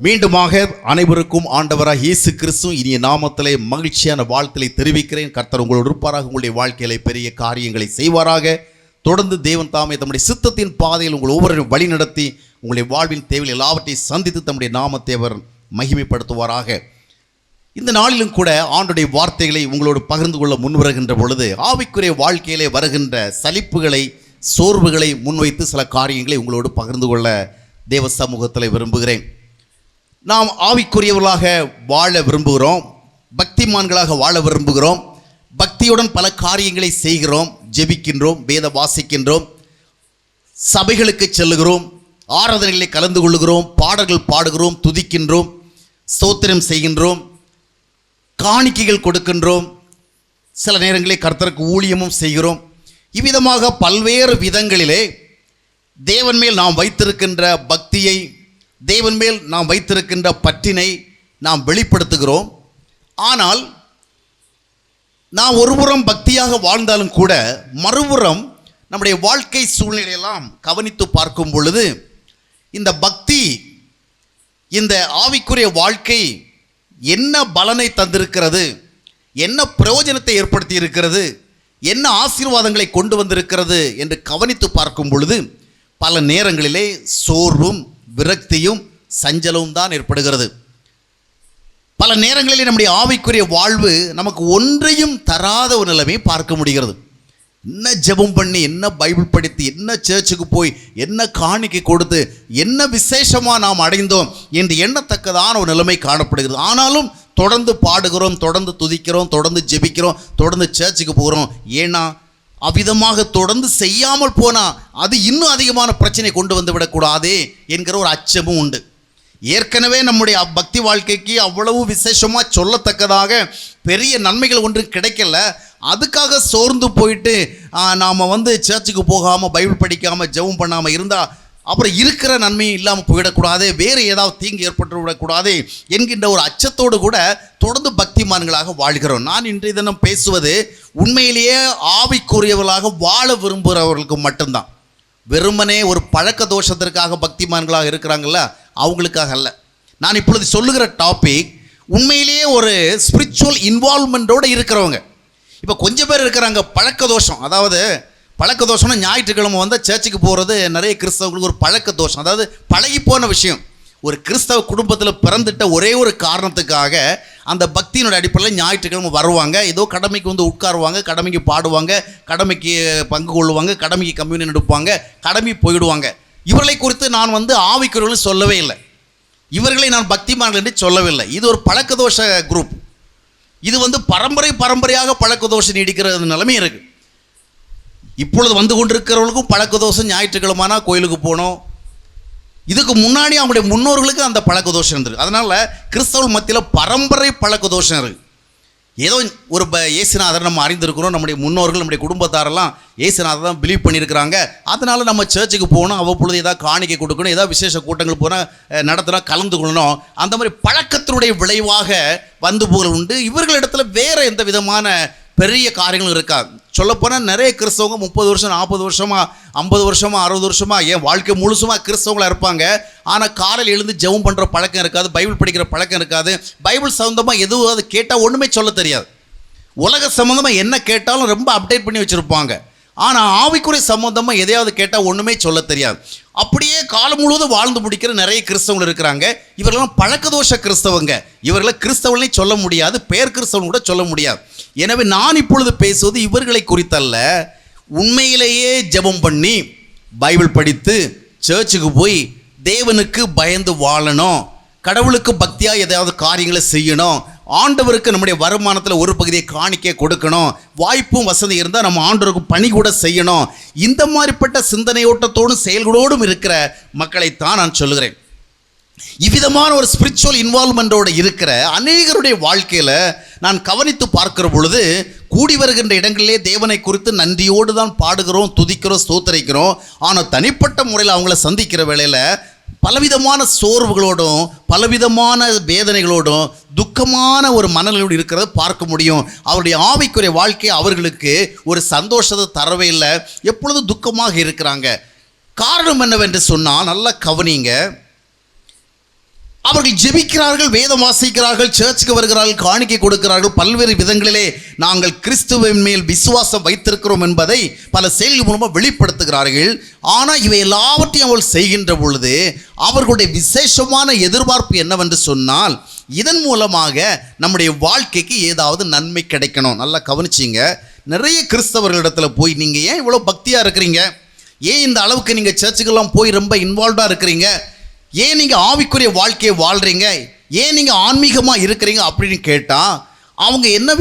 மீண்டுமாக அனைவருக்கும் ஆண்டவராக இயேசு கிறிஸ்து இனிய நாமத்திலே மகிழ்ச்சியான வாழ்த்தலை தெரிவிக்கிறேன். கர்த்தர் உங்களோடு இருப்பாராக, உங்களுடைய வாழ்க்கையிலே பெரிய காரியங்களை செய்வாராக. தொடர்ந்து தேவன் தாமே தம்முடைய சித்தத்தின் பாதையில் உங்கள் ஒவ்வொருவரையும் வழி நடத்தி உங்களுடைய வாழ்வின் தேவையில் எல்லாவற்றையும் சந்தித்து தம்முடைய நாமத்தை அவர் மகிமைப்படுத்துவாராக. இந்த நாளிலும் கூட ஆண்டுடைய வார்த்தைகளை உங்களோடு பகிர்ந்து கொள்ள முன்வருகின்ற பொழுது ஆவிக்குரிய வாழ்க்கையிலே வருகின்ற சலிப்புகளை, சோர்வுகளை முன்வைத்து சில காரியங்களை உங்களோடு பகிர்ந்து கொள்ள தேவ சமூகத்தில் விரும்புகிறேன். நாம் ஆவிக்குரியவர்களாக வாழ விரும்புகிறோம், பக்திமான்களாக வாழ விரும்புகிறோம். பக்தியுடன் பல காரியங்களை செய்கிறோம், ஜெபிக்கின்றோம், வேத வாசிக்கின்றோம், சபைகளுக்கு செல்லுகிறோம், ஆராதனைகளை கலந்து கொள்ளுகிறோம், பாடல்கள் பாடுகிறோம், துதிக்கின்றோம், ஸ்தோத்திரம் செய்கின்றோம், காணிக்கைகள் கொடுக்கின்றோம், சில நேரங்களில் கர்த்தருக்கு ஊழியமும் செய்கிறோம். இவ்விதமாக பல்வேறு விதங்களிலே தேவன் மேல் நாம் வைத்திருக்கின்ற பக்தியை, தேவன் மேல் நாம் வைத்திருக்கின்ற பற்றினை நாம் வெளிப்படுத்துகிறோம். ஆனால் நாம் ஒருபுறம் பக்தியாக வாழ்ந்தாலும் கூட மறுபுறம் நம்முடைய வாழ்க்கை சூழ்நிலையெல்லாம் கவனித்து பார்க்கும் பொழுது இந்த பக்தி, இந்த ஆவிக்குரிய வாழ்க்கை என்ன பலனை தந்திருக்கிறது, என்ன பிரயோஜனத்தை ஏற்படுத்தி இருக்கிறது, என்ன ஆசீர்வாதங்களை கொண்டு வந்திருக்கிறது என்று கவனித்து பார்க்கும் பொழுது பல நேரங்களிலே சோர்வும், விரக்தியும், சஞ்சலவும் தான் ஏற்படுகிறது. பல நேரங்களிலே நம்முடைய ஆவிக்குரிய வாழ்வு நமக்கு ஒன்றையும் தராத ஒரு நிலைமையை பார்க்க முடிகிறது. என்ன ஜெபம் பண்ணி, என்ன பைபிள் படித்து, என்ன சர்ச்சுக்கு போய், என்ன காணிக்கை கொடுத்து, என்ன விசேஷமாக நாம் அடைந்தோம் என்று எண்ணத்தக்கதான ஒரு நிலைமை காணப்படுகிறது. ஆனாலும் தொடர்ந்து பாடுகிறோம், தொடர்ந்து துதிக்கிறோம், தொடர்ந்து ஜெபிக்கிறோம், தொடர்ந்து சர்ச்சுக்கு போகிறோம். ஏன்னா அவ்விதமாக தொடர்ந்து செய்யாமல் போனால் அது இன்னும் அதிகமான பிரச்சனை கொண்டு வந்து விடக்கூடாதே என்கிற ஒரு அச்சமும் உண்டு. ஏற்கனவே நம்முடைய பக்தி வாழ்க்கைக்கு அவ்வளவு விசேஷமாக சொல்லத்தக்கதாக பெரிய நன்மைகள் ஒன்றும் கிடைக்கல. அதுக்காக சோர்ந்து போயிட்டு நாம் சர்ச்சுக்கு போகாமல், பைபிள் படிக்காமல், ஜெபம் பண்ணாமல் இருந்தால் அப்புறம் இருக்கிற நன்மையும் இல்லாமல் போயிடக்கூடாது, வேறு ஏதாவது தீங்கு ஏற்பட்டு விடக்கூடாது என்கின்ற ஒரு அச்சத்தோடு கூட தொடர்ந்து பக்திமான்களாக வாழ்கிறோம். நான் இன்றைய தினம் பேசுவது உண்மையிலேயே ஆவிக்குரியவர்களாக வாழ விரும்புகிறவர்களுக்கு மட்டும்தான். வெறுமனே ஒரு பழக்க தோஷத்திற்காக பக்திமான்களாக இருக்கிறாங்கல்ல, அவங்களுக்காக அல்ல. நான் இப்பொழுது சொல்லுகிற டாபிக் உண்மையிலேயே ஒரு ஸ்பிரிச்சுவல் இன்வால்மெண்ட்டோடு இருக்கிறவங்க. இப்போ கொஞ்சம் பேர் இருக்கிறாங்க பழக்க தோஷம். அதாவது பழக்க தோஷம்னா ஞாயிற்றுக்கிழமை சர்ச்சுக்கு போகிறது நிறைய கிறிஸ்தவர்களுக்கு ஒரு பழக்க தோஷம், அதாவது பழகி போன விஷயம். ஒரு கிறிஸ்தவ குடும்பத்தில் பிறந்துட்ட ஒரே ஒரு காரணத்துக்காக அந்த பக்தியினுடைய அடிப்படையில் ஞாயிற்றுக்கிழமை வருவாங்க, ஏதோ கடமைக்கு உட்காருவாங்க, கடமைக்கு பாடுவாங்க, கடமைக்கு பங்கு கொள்ளுவாங்க, கடமைக்கு கம்யூனியன் எடுப்பாங்க, கடமை போயிடுவாங்க. இவர்களை குறித்து நான் ஆவிக்குரியவர்கள் சொல்லவே இல்லை, இவர்களை நான் பக்திமான்கள் என்று சொல்லவில்லை. இது ஒரு பழக்க தோஷ குரூப். இது பரம்பரையாக பழக்க தோஷம் நீடிக்கிற நிலைமை இருக்குது. இப்பொழுது கொண்டிருக்கிறவர்களுக்கும் பழக்க தோஷம், ஞாயிற்றுக்கிழமைனா கோயிலுக்கு போனோம். இதுக்கு முன்னாடி அவங்களுடைய முன்னோர்களுக்கு அந்த பழக்க தோஷம் இருந்தது. அதனால் கிறிஸ்தவ மத்தியில் பரம்பரை பழக்க தோஷம் இருக்குது. ஏதோ ஒரு இயேசுநாதர் நம்ம அறிந்திருக்கிறோம், நம்முடைய முன்னோர்கள், நம்முடைய குடும்பத்தாரெல்லாம் இயேசுநாதர் தான் பிலீவ் பண்ணியிருக்கிறாங்க. அதனால் நம்ம சர்ச்சுக்கு போகணும், அவ்வப்பொழுது ஏதாவது காணிக்கை கொடுக்கணும், ஏதாவது விசேஷ கூட்டங்கள் போனால் நடத்தினா கலந்து கொள்ளணும். அந்த மாதிரி பழக்கத்தினுடைய விளைவாக போகிறது உண்டு. இவர்களிடத்தில் வேறு எந்த விதமான பெரிய காரியங்களும் இருக்காது. சொல்லப்போனால் நிறைய கிறிஸ்தவங்க 30 வருஷம், 40 வருஷமாக, 50 வருஷமாக, 60 வருஷமாக, ஏன் வாழ்க்கை முழுசுமாக கிறிஸ்தவங்களாக இருப்பாங்க. ஆனால் காலையில் எழுந்து ஜெபம் பண்ணுற பழக்கம் இருக்காது, பைபிள் படிக்கிற பழக்கம் இருக்காது, பைபிள் சம்மந்தமாக எதுவும் அது கேட்டால் ஒன்றுமே சொல்ல தெரியாது. உலக சம்மந்தமாக என்ன கேட்டாலும் ரொம்ப அப்டேட் பண்ணி வச்சுருப்பாங்க. ஆனால் ஆவிக்குரிய சம்மந்தமாக எதையாவது கேட்டால் ஒன்றுமே சொல்ல தெரியாது. அப்படியே காலம் முழுவதும் வாழ்ந்து முடிக்கிற நிறைய கிறிஸ்தவங்க இருக்கிறாங்க. இவர்களெல்லாம் பழக்கதோஷ கிறிஸ்தவங்க. இவர்களை கிறிஸ்தவர்களே சொல்ல முடியாது, பேர் கிறிஸ்தவன் கூட சொல்ல முடியாது. எனவே நான் இப்பொழுது பேசுவது இவர்களை குறித்தல்ல. உண்மையிலேயே ஜெபம் பண்ணி, பைபிள் படித்து, சர்ச்சுக்கு போய் தேவனுக்கு பயந்து வாழணும், கடவுளுக்கு பக்தியாக ஏதாவது காரியங்களை செய்யணும், ஆண்டவருக்கு நம்முடைய வருமானத்தில் ஒரு பகுதியை காணிக்க கொடுக்கணும், வாய்ப்பும் வசதி இருந்தால் நம்ம ஆண்டவருக்கு பணி கூட செய்யணும். இந்த மாதிரிப்பட்ட சிந்தனையோட்டத்தோடும் செயல்களோடும் இருக்கிற மக்களைத்தான் நான் சொல்லுகிறேன். இவ்விதமான ஒரு ஸ்பிரிச்சுவல் இன்வால்மெண்ட்டோடு இருக்கிற அநேகருடைய வாழ்க்கையில் நான் கவனித்து பார்க்கிற பொழுது கூடி வருகின்ற இடங்களிலே தேவனை குறித்து நன்றியோடு தான் பாடுகிறோம், துதிக்கிறோம், ஸ்தோத்தரிக்கிறோம். ஆனால் தனிப்பட்ட முறையில் அவங்கள சந்திக்கிற வேளையில் பலவிதமான சோர்வுகளோடும், பலவிதமான வேதனைகளோடும், துக்கமான ஒரு மனநிலையோடு இருக்கிறத பார்க்க முடியும். அவருடைய ஆவிக்குரிய வாழ்க்கை அவர்களுக்கு ஒரு சந்தோஷத்தை தரவே இல்லை, எப்பொழுதும் துக்கமாக இருக்கிறாங்க. காரணம் என்னவென்று சொன்னால், நல்லா கவனிங்க, அவர்கள் ஜெபிக்கிறார்கள், வேதம் வாசிக்கிறார்கள், சர்ச்சுக்கு வருகிறார்கள், காணிக்கை கொடுக்கிறார்கள், பல்வேறு விதங்களிலே நாங்கள் கிறிஸ்துவின் மேல் விசுவாசம் வைத்திருக்கிறோம் என்பதை பல செயல்கள் மூலமாக வெளிப்படுத்துகிறார்கள். ஆனால் இவை எல்லாவற்றையும் அவர்கள் செய்கின்ற பொழுது அவர்களுடைய விசேஷமான எதிர்பார்ப்பு என்னவென்று சொன்னால், இதன் மூலமாக நம்முடைய வாழ்க்கைக்கு ஏதாவது நன்மை கிடைக்கணும். நல்லா கவனிச்சிங்க. நிறைய கிறிஸ்தவர்களிடத்தில் போய் நீங்கள் ஏன் இவ்வளோ பக்தியாக இருக்கிறீங்க, ஏன் இந்த அளவுக்கு நீங்கள் சர்ச்சுக்கெல்லாம் போய் ரொம்ப இன்வால்வ்டாக இருக்கிறீங்க, ஏன் நீங்கள் ஆவிக்குரிய வாழ்க்கையை வாழ்கிறீங்க, ஏன் நீங்கள் ஆன்மீகமாக இருக்கிறீங்க அப்படின்னு கேட்டால் அவங்க எந்த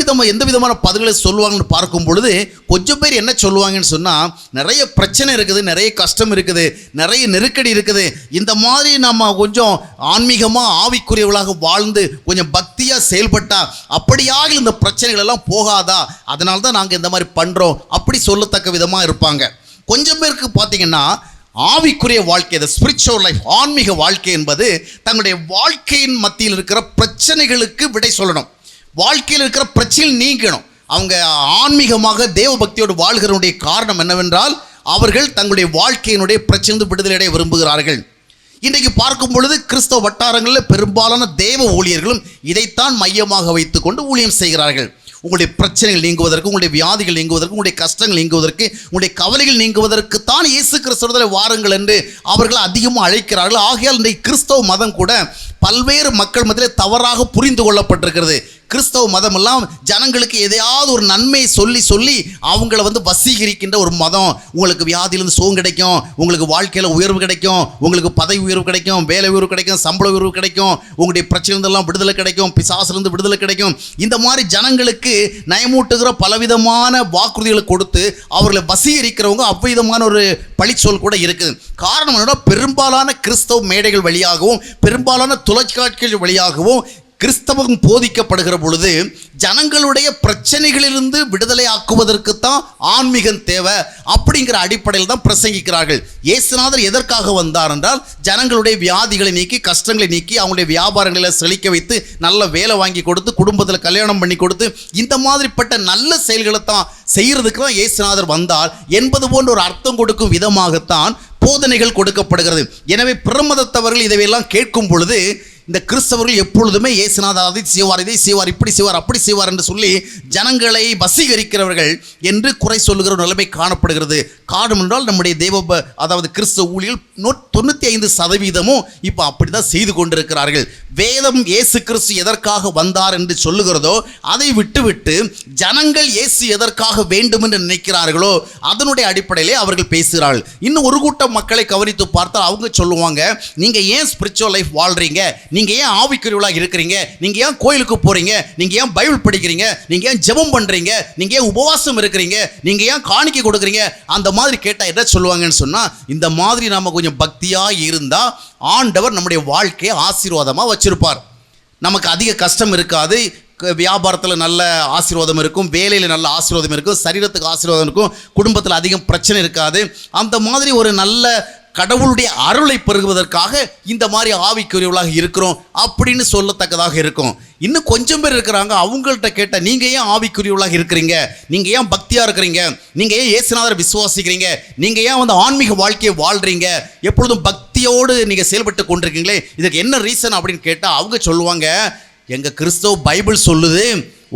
விதமான பதில்களை சொல்லுவாங்கன்னு பார்க்கும் பொழுது கொஞ்சம் பேர் என்ன சொல்லுவாங்கன்னு சொன்னால், நிறைய பிரச்சனை இருக்குது, நிறைய கஷ்டம் இருக்குது, நிறைய நெருக்கடி இருக்குது, இந்த மாதிரி நம்ம கொஞ்சம் ஆன்மீகமாக ஆவிக்குரியவளாக வாழ்ந்து கொஞ்சம் பக்தியாக செயல்பட்டால் அப்படியாக இந்த பிரச்சனைகள் எல்லாம் போகாதா, அதனால தான் நாங்கள் இந்த மாதிரி பண்ணுறோம் அப்படி சொல்லத்தக்க விதமாக இருப்பாங்க. கொஞ்சம் பேருக்கு பார்த்தீங்கன்னா ஆவிக்குரிய வாழ்க்கை, இந்த ஸ்பிரிச்சுவல் லைஃப், ஆன்மீக வாழ்க்கை என்பது தங்களுடைய வாழ்க்கையின் மத்தியில் இருக்கிற பிரச்சனைகளுக்கு விடை சொல்லணும், வாழ்க்கையில் இருக்கிற பிரச்சனை நீங்கணும். அவங்க ஆன்மீகமாக தேவ பக்தியோடு வாழ்கிறனுடைய காரணம் என்னவென்றால், அவர்கள் தங்களுடைய வாழ்க்கையினுடைய பிரச்சனை விடுதலையடைய விரும்புகிறார்கள். இன்றைக்கு பார்க்கும் பொழுது கிறிஸ்தவ வட்டாரங்களில் பெரும்பாலான தேவ ஊழியர்களும் இதைத்தான் மையமாக வைத்துக்கொண்டு ஊழியம் செய்கிறார்கள். உங்களுடைய பிரச்சனைகள் நீங்குவதற்கு, உங்களுடைய வியாதிகள் நீங்குவதற்கு, உங்களுடைய கஷ்டங்கள் நீங்குவதற்கு, உங்களுடைய கவலைகள் நீங்குவதற்கு தான் இயேசு கிறிஸ்துவிலே வாருங்கள் என்று அவர்கள் அதிகமாக அழைக்கிறார்கள். ஆகையால் இன்றைக்கு கிறிஸ்தவ மதம் கூட பல்வேறு மக்கள் மத்தியிலே தவறாக புரிந்து கொள்ளப்பட்டிருக்கிறது. கிறிஸ்தவ மதமெல்லாம் ஜனங்களுக்கு எதையாவது ஒரு நன்மையை சொல்லி அவங்கள வசீகரிக்கின்ற ஒரு மதம். உங்களுக்கு வியாதியிலிருந்து சுகம் கிடைக்கும், உங்களுக்கு வாழ்க்கையில் உயர்வு கிடைக்கும், உங்களுக்கு பதவி உயர்வு கிடைக்கும், வேலை உயர்வு கிடைக்கும், சம்பள உயர்வு கிடைக்கும், உங்களுடைய பிரச்சனைலாம் விடுதலை கிடைக்கும், பிசாசிலிருந்து விடுதலை கிடைக்கும். இந்த மாதிரி ஜனங்களுக்கு நயமூட்டுகிற பலவிதமான வாக்குறுதிகளை கொடுத்து அவர்களை வசீகரிக்கிறவங்க அவ்விதமான ஒரு பழிச்சொல் கூட இருக்குது. காரணம் என்னன்னா, பெரும்பாலான கிறிஸ்தவ மேடைகள் வழியாகவும் பெரும்பாலான தொலைக்காட்சிகள் வழியாகவும் கிறிஸ்தவம் போதிக்கப்படுகிற பொழுது ஜனங்களுடைய பிரச்சனைகளிலிருந்து விடுதலை ஆக்குவதற்குத்தான் ஆன்மீகம் தேவை அப்படிங்கிற அடிப்படையில் தான் பிரசங்கிக்கிறார்கள். இயேசுநாதர் எதற்காக வந்தார் என்றால், ஜனங்களுடைய வியாதிகளை நீக்கி, கஷ்டங்களை நீக்கி, அவங்களுடைய வியாபாரங்களை செழிக்க வைத்து, நல்ல வேலை வாங்கி கொடுத்து, குடும்பத்தில் கல்யாணம் பண்ணி கொடுத்து, இந்த மாதிரிப்பட்ட நல்ல செயல்களை தான் செய்கிறதுக்கு தான் இயேசுநாதர் வந்தார் என்பது போன்ற ஒரு அர்த்தம் கொடுக்கும் விதமாகத்தான் போதனைகள் கொடுக்கப்படுகிறது. எனவே பிரமதத்தவர்கள் இதையெல்லாம் கேட்கும் பொழுது இந்த கிறிஸ்தவர்கள் எப்பொழுதுமே இயேசுநாதர் அதை செய்வார், இதை செய்வார், இப்படி செய்வார், அப்படி செய்வார் என்று சொல்லி ஜனங்களை வசீகரிக்கிறவர்கள் என்று குறை சொல்லுகிற நிலைமை காணப்படுகிறது. காரணம் என்றால், நம்முடைய அதாவது கிறிஸ்தவ ஊழியர்கள் 95% இப்போ அப்படி தான் செய்து கொண்டிருக்கிறார்கள். வேதம் இயேசு கிறிஸ்து எதற்காக வந்தார் என்று சொல்லுகிறதோ அதை விட்டுவிட்டு ஜனங்கள் இயேசு எதற்காக வேண்டும் என்று நினைக்கிறார்களோ அதனுடைய அடிப்படையிலே அவர்கள் பேசுகிறார்கள். இன்னும் ஒரு கூட்டம் மக்களை கவனித்து பார்த்தால் அவங்க சொல்லுவாங்க, நீங்கள் ஏன் ஸ்பிரிச்சுவல் லைஃப் வாழ்கிறீங்க, நீங்கள் ஏன் ஆவிக்குரியவளாக இருக்கிறீங்க, நீங்கள் ஏன் கோயிலுக்கு போகிறீங்க, நீங்கள் ஏன் பைபிள் படிக்கிறீங்க, நீங்கள் ஏன் ஜெபம் பண்ணுறீங்க, நீங்கள் ஏன் உபவாசம் இருக்கிறீங்க, நீங்கள் ஏன் காணிக்கை கொடுக்குறீங்க, அந்த மாதிரி கேட்டால் என்ன சொல்லுவாங்கன்னு சொன்னால், இந்த மாதிரி நம்ம கொஞ்சம் பக்தியாக இருந்தால் ஆண்டவர் நம்முடைய வாழ்க்கையை ஆசீர்வாதமாக வச்சிருப்பார், நமக்கு அதிக கஷ்டம் இருக்காது, வியாபாரத்தில் நல்ல ஆசீர்வாதம் இருக்கும், வேலையில் நல்ல ஆசீர்வாதம் இருக்கும், சரீரத்துக்கு ஆசீர்வாதம் இருக்கும், குடும்பத்தில் அதிகம் பிரச்சனை இருக்காது. அந்த மாதிரி ஒரு நல்ல கடவுளுடைய அருளை பெறுவதற்காக இந்த மாதிரி ஆவிக்குரியவர்களாக இருக்கிறோம் அப்படின்னு சொல்லத்தக்கதாக இருக்கும். இன்னும் கொஞ்சம் பேர் இருக்கிறாங்க, அவங்கள்ட்ட கேட்டால், நீங்கள் ஏன் ஆவிக்குரியவர்களாக இருக்கிறீங்க, நீங்கள் ஏன் பக்தியாக இருக்கிறீங்க, நீங்கள் ஏன் இயேசுநாதரை விசுவாசிக்கிறீங்க, நீங்கள் ஏன் ஆன்மீக வாழ்க்கையை வாழ்கிறீங்க, எப்பொழுதும் பக்தியோடு நீங்கள் செயல்பட்டு கொண்டிருக்கீங்களே, இதுக்கு என்ன ரீசன் அப்படின்னு கேட்டால் அவங்க சொல்லுவாங்க, எங்கள் கிறிஸ்தவ பைபிள் சொல்லுது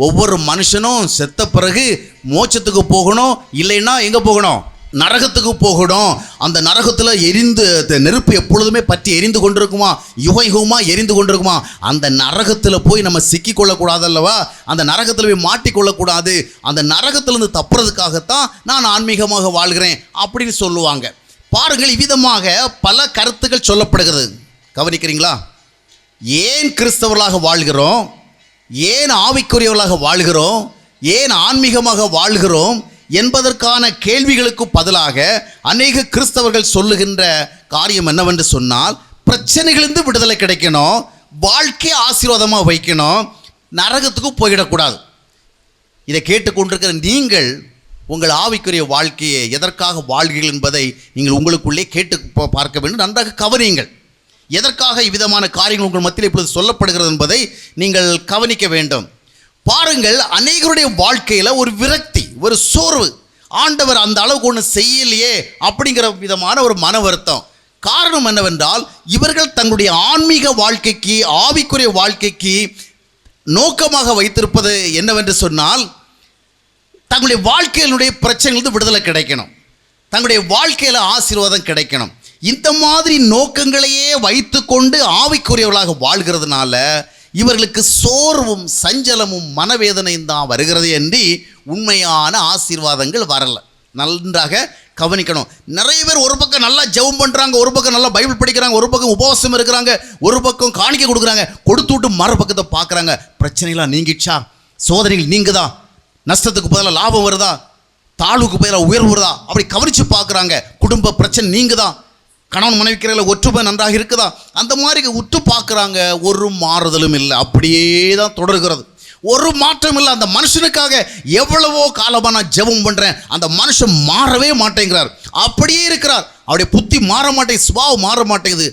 ஒவ்வொரு மனுஷனும் செத்த பிறகு மோட்சத்துக்கு போகணும், இல்லைன்னா எங்கே போகணும், நரகத்துக்கு போகணும். அந்த நரகத்தில் எரிந்து நெருப்பு எப்பொழுதுமே பற்றி எரிந்து கொண்டிருக்குமா, யுகமாக எரிந்து கொண்டிருக்குமா, அந்த நரகத்தில் போய் நம்ம சிக்கிக்கொள்ளக்கூடாது அல்லவா, அந்த நரகத்தில் போய் மாட்டிக்கொள்ளக்கூடாது, அந்த நரகத்திலிருந்து தப்புறதுக்காகத்தான் நான் ஆன்மீகமாக வாழ்கிறேன் அப்படின்னு சொல்லுவாங்க. பாருங்கள், இவ்விதமாக பல கருத்துக்கள் சொல்லப்படுகிறது. கவனிக்கிறீங்களா? ஏன் கிறிஸ்தவர்களாக வாழ்கிறோம், ஏன் ஆவிக்குரியவர்களாக வாழ்கிறோம், ஏன் ஆன்மீகமாக வாழ்கிறோம் என்பதற்கான கேள்விகளுக்கு பதிலாக அநேக கிறிஸ்தவர்கள் சொல்லுகின்ற காரியம் என்னவென்று சொன்னால், பிரச்சனைகளிலிருந்து விடுதலை கிடைக்கணும், வாழ்க்கையை ஆசீர்வாதமாக வைக்கணும், நரகத்துக்கு போயிடக்கூடாது. இதை கேட்டுக்கொண்டிருக்கிற நீங்கள் உங்கள் ஆவிக்குரிய வாழ்க்கையை எதற்காக வாழ்கிறீர்கள் என்பதை நீங்கள் உங்களுக்குள்ளே கேட்டு பார்க்க வேண்டும். நன்றாக கவனியுங்கள். எதற்காக இவ்விதமான காரியங்கள் உங்கள் மத்தியில் இப்பொழுது சொல்லப்படுகிறது என்பதை நீங்கள் கவனிக்க வேண்டும். பாருங்கள், அநேகருடைய வாழ்க்கையில் ஒரு விரக்தி, ஒரு சோர்வு, ஆண்டவர் அந்த அளவுக்கு ஒன்று செய்யலையே அப்படிங்கிற விதமான ஒரு மன வருத்தம். காரணம் என்னவென்றால் இவர்கள் தங்களுடைய ஆன்மீக வாழ்க்கைக்கு, ஆவிக்குரிய வாழ்க்கைக்கு நோக்கமாக வைத்திருப்பது என்னவென்று சொன்னால், தங்களுடைய வாழ்க்கையினுடைய பிரச்சனைகளுக்கு விடுதலை கிடைக்கணும், தங்களுடைய வாழ்க்கையில் ஆசீர்வாதம் கிடைக்கணும். இந்த மாதிரி நோக்கங்களையே வைத்துக்கொண்டு ஆவிக்குரியவர்களாக வாழ்கிறதுனால இவர்களுக்கு சோர்வும் சஞ்சலமும் மனவேதனையும் தான் வருகிறது என்று உண்மையான ஆசீர்வாதங்கள் வரல. நன்றாக கவனிக்கணும். நிறைய பேர் ஒரு பக்கம் நல்லா ஜெபம் பண்ணுறாங்க, ஒரு பக்கம் நல்லா பைபிள் படிக்கிறாங்க, ஒரு பக்கம் உபவாசம் இருக்கிறாங்க, ஒரு பக்கம் காணிக்கை கொடுக்குறாங்க, கொடுத்து விட்டு மறுபக்கத்தை பார்க்குறாங்க. பிரச்சனைலாம் நீங்கிடுச்சா, சோதனைகள் நீங்குதா, நஷ்டத்துக்கு பதிலாக லாபம் வருதா, தாழ்வுக்கு பதிலாக உயர்வு வருதா, அப்படி கவனித்து பார்க்குறாங்க. குடும்ப பிரச்சனை நீங்குதா, கணவன் மனைவிக்கிறதுல ஒற்றுமை நன்றாக இருக்குதா, அந்த மாதிரி உற்று பார்க்குறாங்க. ஒரு மாறுதலும் இல்லை, அப்படியே தான் தொடர்கிறது, ஒரு மாற்றம் இல்லை. அந்த மனுஷனுக்காக எவ்வளவோ காலமாக நான் ஜெபம் பண்ணுறேன், அந்த மனுஷன் மாறவே மாட்டேங்கிறார், அப்படியே இருக்கிறார். அவருடைய புத்தி மாற மாட்டேங்குது, சுபாவம் மாற மாட்டேங்குது.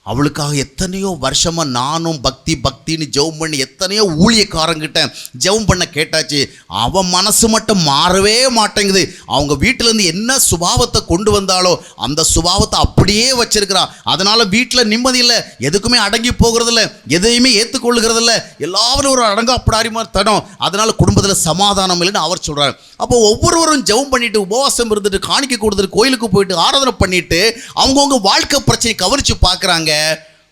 அவளுக்காக எத்தனையோ வருஷமாக நானும் பக்தின்னு ஜெபம் பண்ணி எத்தனையோ ஊழியக்காரங்கிட்ட ஜெபம் பண்ண கேட்டாச்சு, அவன் மனசு மட்டும் மாறவே மாட்டேங்குது. அவங்க வீட்டிலேருந்து என்ன சுபாவத்தை கொண்டு வந்தாலோ அந்த சுபாவத்தை அப்படியே வச்சிருக்கிறான். அதனால் வீட்டில் நிம்மதி இல்லை, எதுக்குமே அடங்கி போகிறதில்ல, எதையுமே ஏற்றுக்கொள்ளுகிறதில்ல, எல்லாரும் ஒரு அடங்காப்படாரி மாதிரி தடம். அதனால் குடும்பத்தில் சமாதானம் இல்லைன்னு அவர் சொல்கிறார். அப்போ ஒவ்வொருவரும் ஜெபம் பண்ணிட்டு, உபவாசம் இருந்துட்டு, காணிக்கை கொடுத்துட்டு, கோயிலுக்கு போயிட்டு, ஆராதனை பண்ணிட்டு அவங்கவுங்க வாழ்க்கை பிரச்சனை கவனித்து பார்க்குறாங்க.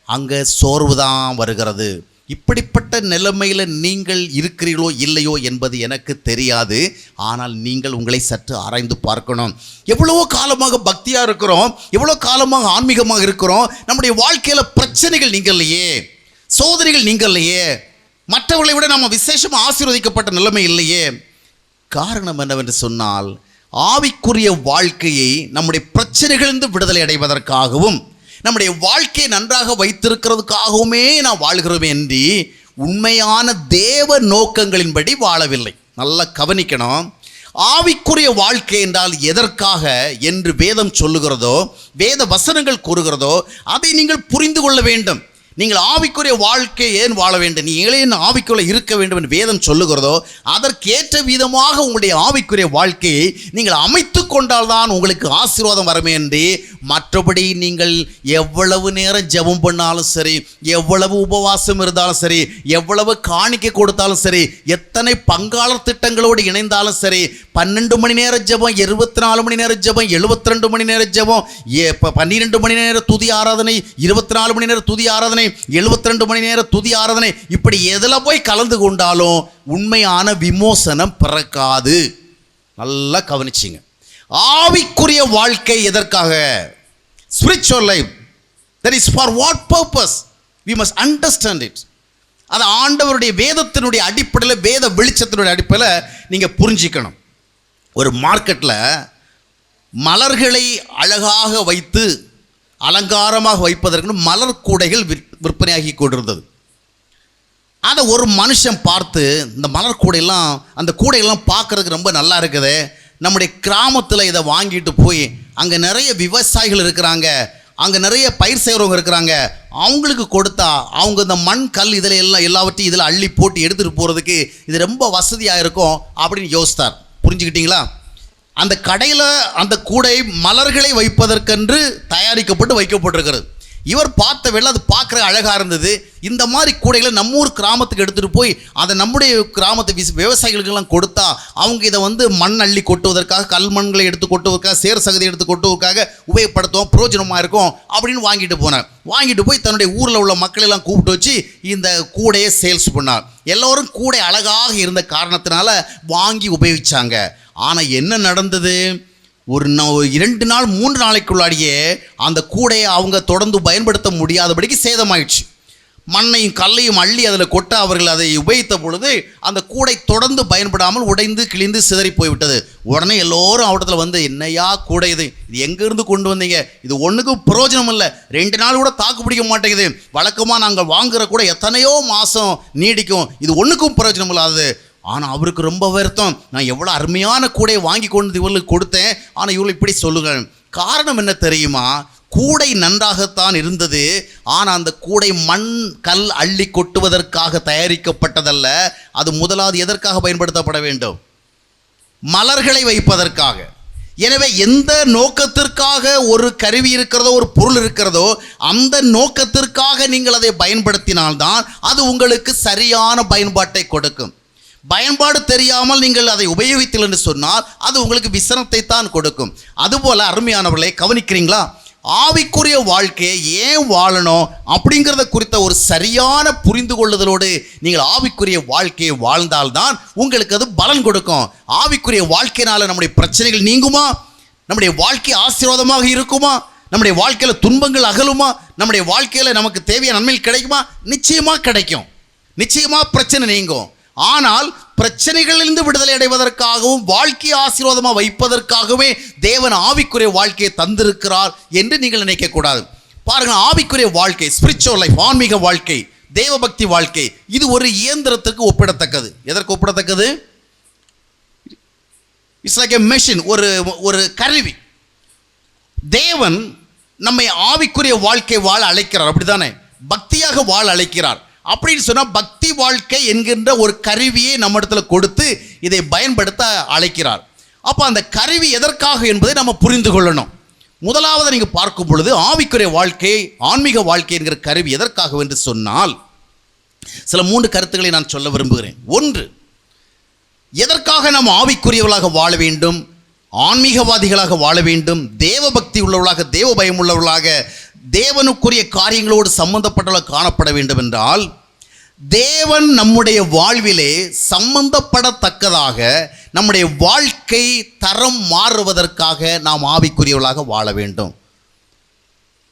அங்கே சோர்வு தான் வருகிறது. இப்படிப்பட்ட நிலைமையில் நீங்கள் இருக்கிறீர்களோ இல்லையோ என்பது எனக்கு தெரியாது. ஆனால் நீங்கள் உங்களை சற்று ஆராய்ந்து பார்க்கணும். எவ்வளவோ காலமாக பக்தியாக இருக்கிறோம், எவ்வளோ காலமாக ஆன்மீகமாக இருக்கிறோம், நம்முடைய வாழ்க்கையில் பிரச்சனைகள் நீங்கள்லையே, சோதனைகள் நீங்கள்லையே, மற்றவர்களை விட நம்ம விசேஷமாக ஆசீர்வதிக்கப்பட்ட நிலைமை இல்லையே. காரணம் என்னவென்று சொன்னால், ஆவிக்குரிய வாழ்க்கையை நம்முடைய பிரச்சனைகளிலிருந்து விடுதலை அடைவதற்காகவும் நம்முடைய வாழ்க்கையை நன்றாக வைத்திருக்கிறதுக்காகவுமே நான் வாழ்கிறோம் என்று உண்மையான தேவ நோக்கங்களின்படி வாழவில்லை. நல்லா கவனிக்கணும். ஆவிக்குரிய வாழ்க்கை என்றால் எதற்காக என்று வேதம் சொல்லுகிறதோ, வேத வசனங்கள் கூறுகிறதோ அதை நீங்கள் புரிந்து கொள்ள வேண்டும். நீங்கள் ஆவிக்குரிய வாழ்க்கை ஏன் வாழ வேண்டும், நீ ஏன் ஆவிக்குள்ள இருக்க வேண்டும் என்று வேதம் சொல்லுகிறதோ அதற்கேற்ற விதமாக உங்களுடைய ஆவிக்குரிய வாழ்க்கையை நீங்கள் அமைத்து கொண்டால்தான் உங்களுக்கு ஆசீர்வாதம் வருமே என்று. மற்றபடி நீங்கள் எவ்வளவு நேரம் ஜெபம் பண்ணாலும் சரி, எவ்வளவு உபவாசம் இருந்தாலும் சரி, எவ்வளவு காணிக்கை கொடுத்தாலும் சரி, எத்தனை பங்காளர் திட்டங்களோடு இணைந்தாலும் சரி, 12 மணி நேரம் ஜெபம், 24 மணி நேரம் ஜெபம், 72 மணி நேரம் ஜெபம், 12 மணி நேரம் துதி ஆராதனை, 24 மணி நேரம் துதி ஆராதனை, 72 மணி நேரம் துதி ஆராதனை, இப்படி எதில் போய் கலந்து கொண்டாலும் உண்மையான விமோசனம் பிறக்காது. நல்லா கவனிச்சிங்க. ஆவிக்குரிய வாழ்க்கை எதற்காக? Spiritual life, that is for what purpose? We must understand it. அது ஆண்டவருடைய வேதத்தினுடைய அடிப்படையில், வேத வெளிச்சத்தினுடைய அடிப்படையில் நீங்கள் புரிஞ்சிக்கணும். ஒரு மார்க்கெட்டில் மலர்களை அழகாக வைத்து அலங்காரமாக வைப்பதற்கு மலர் கூடைகள் விற்பனையாகி கொண்டிருந்தது. அதை ஒரு மனுஷன் பார்த்து, இந்த மலர் கூடையெல்லாம், அந்த கூடையெல்லாம் பார்க்குறதுக்கு ரொம்ப நல்லா இருக்குது, நம்முடைய கிராமத்தில் இதை வாங்கிட்டு போய் அங்கே நிறைய விவசாயிகள் இருக்கிறாங்க, அங்கே நிறைய பயிர் செய்கிறவங்க இருக்கிறாங்க, அவங்களுக்கு கொடுத்தா அவங்க இந்த மண் கல் இதில் எல்லாம் எல்லாவற்றையும் இதில் அள்ளி போட்டு எடுத்துகிட்டு போகிறதுக்கு இது ரொம்ப வசதியாக இருக்கும் அப்படின்னு யோசித்தார். புரிஞ்சுக்கிட்டீங்களா? அந்த கடையில் அந்த கூடை மலர்களை வைப்பதற்கென்று தயாரிக்கப்பட்டு வைக்கப்பட்டிருக்கிறது. இவர் பார்த்த வேளை அது பார்க்குற அழகாக இருந்தது. இந்த மாதிரி கூடைகளை நம்ம ஊர் கிராமத்துக்கு எடுத்துகிட்டு போய் அதை நம்முடைய கிராமத்து விவசாயிகளுக்கெல்லாம் கொடுத்தா அவங்க இதை மண் அள்ளி கொட்டுவதற்காக, கல் மண்களை எடுத்து கொட்டுவதற்காக, சேர் சகதி எடுத்து கொட்டுவதற்காக உபயோகப்படுத்துவோம், பிரயோஜனமாக இருக்கும் அப்படின்னு வாங்கிட்டு போனார். வாங்கிட்டு போய் தன்னுடைய ஊரில் உள்ள மக்களெல்லாம் கூப்பிட்டு வச்சு இந்த கூடையை சேல்ஸ் பண்ணார். எல்லோரும் கூடை அழகாக இருந்த காரணத்தினால வாங்கி உபயோகித்தாங்க. ஆனால் என்ன நடந்தது? ஒரு 2 நாள் 3 நாளைக்குள்ளாடியே அந்த கூடையை அவங்க தொடர்ந்து பயன்படுத்த முடியாதபடிக்கு சேதமாயிடுச்சு. மண்ணையும் கல்லையும் அள்ளி அதில் கொட்ட அவர்கள் அதை உபயோகித்த பொழுது அந்த கூடை தொடர்ந்து பயன்படாமல் உடைந்து கிழிந்து சிதறி போய்விட்டது. உடனே எல்லோரும் அவடத்தில் என்னையா கூடை இது எங்கேருந்து கொண்டு வந்தீங்க, இது ஒன்றுக்கும் பிரயோஜனம் இல்லை, 2 நாள் கூட தாக்கு பிடிக்க மாட்டேங்குது, வழக்கமாக நாங்கள் வாங்குகிற கூட எத்தனையோ மாதம் நீடிக்கும், இது ஒன்றுக்கும் பிரயோஜனம் இல்லாதது. ஆனால் அவருக்கு ரொம்ப வருத்தம், நான் எவ்வளோ அருமையான கூடையை வாங்கி கொண்டு இவர்களுக்கு கொடுத்தேன், ஆனால் இவர்கள் இப்படி சொல்லுங்கள். காரணம் என்ன தெரியுமா? கூடை நன்றாகத்தான் இருந்தது, ஆனால் அந்த கூடை மண் கல் அள்ளி கொட்டுவதற்காக தயாரிக்கப்பட்டதல்ல. அது முதலாவது எதற்காக பயன்படுத்தப்பட வேண்டும்? மலர்களை வைப்பதற்காக. எனவே எந்த நோக்கத்திற்காக ஒரு கருவி இருக்கிறதோ, ஒரு பொருள் இருக்கிறதோ, அந்த நோக்கத்திற்காக நீங்கள் அதை பயன்படுத்தினால்தான் அது உங்களுக்கு சரியான பயன்பாட்டை கொடுக்கும். பயன்பாடு தெரியாமல் நீங்கள் அதை உபயோகித்தீர்கள் என்று சொன்னால் அது உங்களுக்கு விசனத்தை தான் கொடுக்கும். அதுபோல அருமையானவர்களே, கவனிக்கிறீங்களா? ஆவிக்குரிய வாழ்க்கையை ஏன் வாழணும் அப்படிங்கிறத குறித்த ஒரு சரியான புரிந்து கொள்ளுதலோடு நீங்கள் ஆவிக்குரிய வாழ்க்கையை வாழ்ந்தால்தான் உங்களுக்கு அது பலன் கொடுக்கும். ஆவிக்குரிய வாழ்க்கையினால நம்முடைய பிரச்சனைகள் நீங்குமா? நம்முடைய வாழ்க்கை ஆசீர்வாதமாக இருக்குமா? நம்முடைய வாழ்க்கையில் துன்பங்கள் அகலுமா? நம்முடைய வாழ்க்கையில் நமக்கு தேவையான நன்மைகள் கிடைக்குமா? நிச்சயமாக கிடைக்கும். நிச்சயமாக பிரச்சனை நீங்கும். ஆனால் பிரச்சனைகளிலிருந்து விடுதலை அடைவதற்காகவும் வாழ்க்கையை ஆசீர்வாதமாக வைப்பதற்காகவே தேவன் ஆவிக்குரிய வாழ்க்கையை தந்திருக்கிறார் என்று நீங்கள் நினைக்கக்கூடாது. பாருங்கள், ஆவிக்குரிய வாழ்க்கை, ஸ்பிரிச்சுவல் லைஃப், ஆன்மீக வாழ்க்கை, தேவபக்தி வாழ்க்கை, இது ஒரு இயந்திரத்துக்கு ஒப்பிடத்தக்கது. எதற்கு ஒப்பிடத்தக்கது? இட்ஸ் லைக் எ மெஷின், ஒரு கருவி. தேவன் நம்மை ஆவிக்குரிய வாழ்க்கை வாழ அழைக்கிறார், அப்படித்தானே? பக்தியாக வாழ அழைக்கிறார். அப்படின்னு சொன்னால் பக்தி வாழ்க்கை என்கின்ற ஒரு கருவியை நம்ம இடத்துல கொடுத்து இதை பயன்படுத்த அழைக்கிறார். அப்போ அந்த கருவி எதற்காக என்பதை நம்ம புரிந்து கொள்ளணும். முதலாவது நீங்கள் பார்க்கும் பொழுது ஆவிக்குரிய வாழ்க்கை, ஆன்மீக வாழ்க்கை என்கிற கருவி எதற்காக என்று சொன்னால் சில 3 கருத்துக்களை நான் சொல்ல விரும்புகிறேன். ஒன்று, எதற்காக நாம் ஆவிக்குரியவர்களாக வாழ வேண்டும், ஆன்மீகவாதிகளாக வாழ வேண்டும், தேவபக்தி உள்ளவர்களாக, தேவ பயம் உள்ளவர்களாக, தேவனுக்குரிய காரியங்களோடு சம்பந்தப்பட்டவர்களாக காணப்பட வேண்டும் என்றால், தேவன் நம்முடைய வாழ்விலே சம்பந்தப்படத்தக்கதாக நம்முடைய வாழ்க்கை தரம் மாறுவதற்காக நாம் ஆவிக்குரியவர்களாக வாழ வேண்டும்.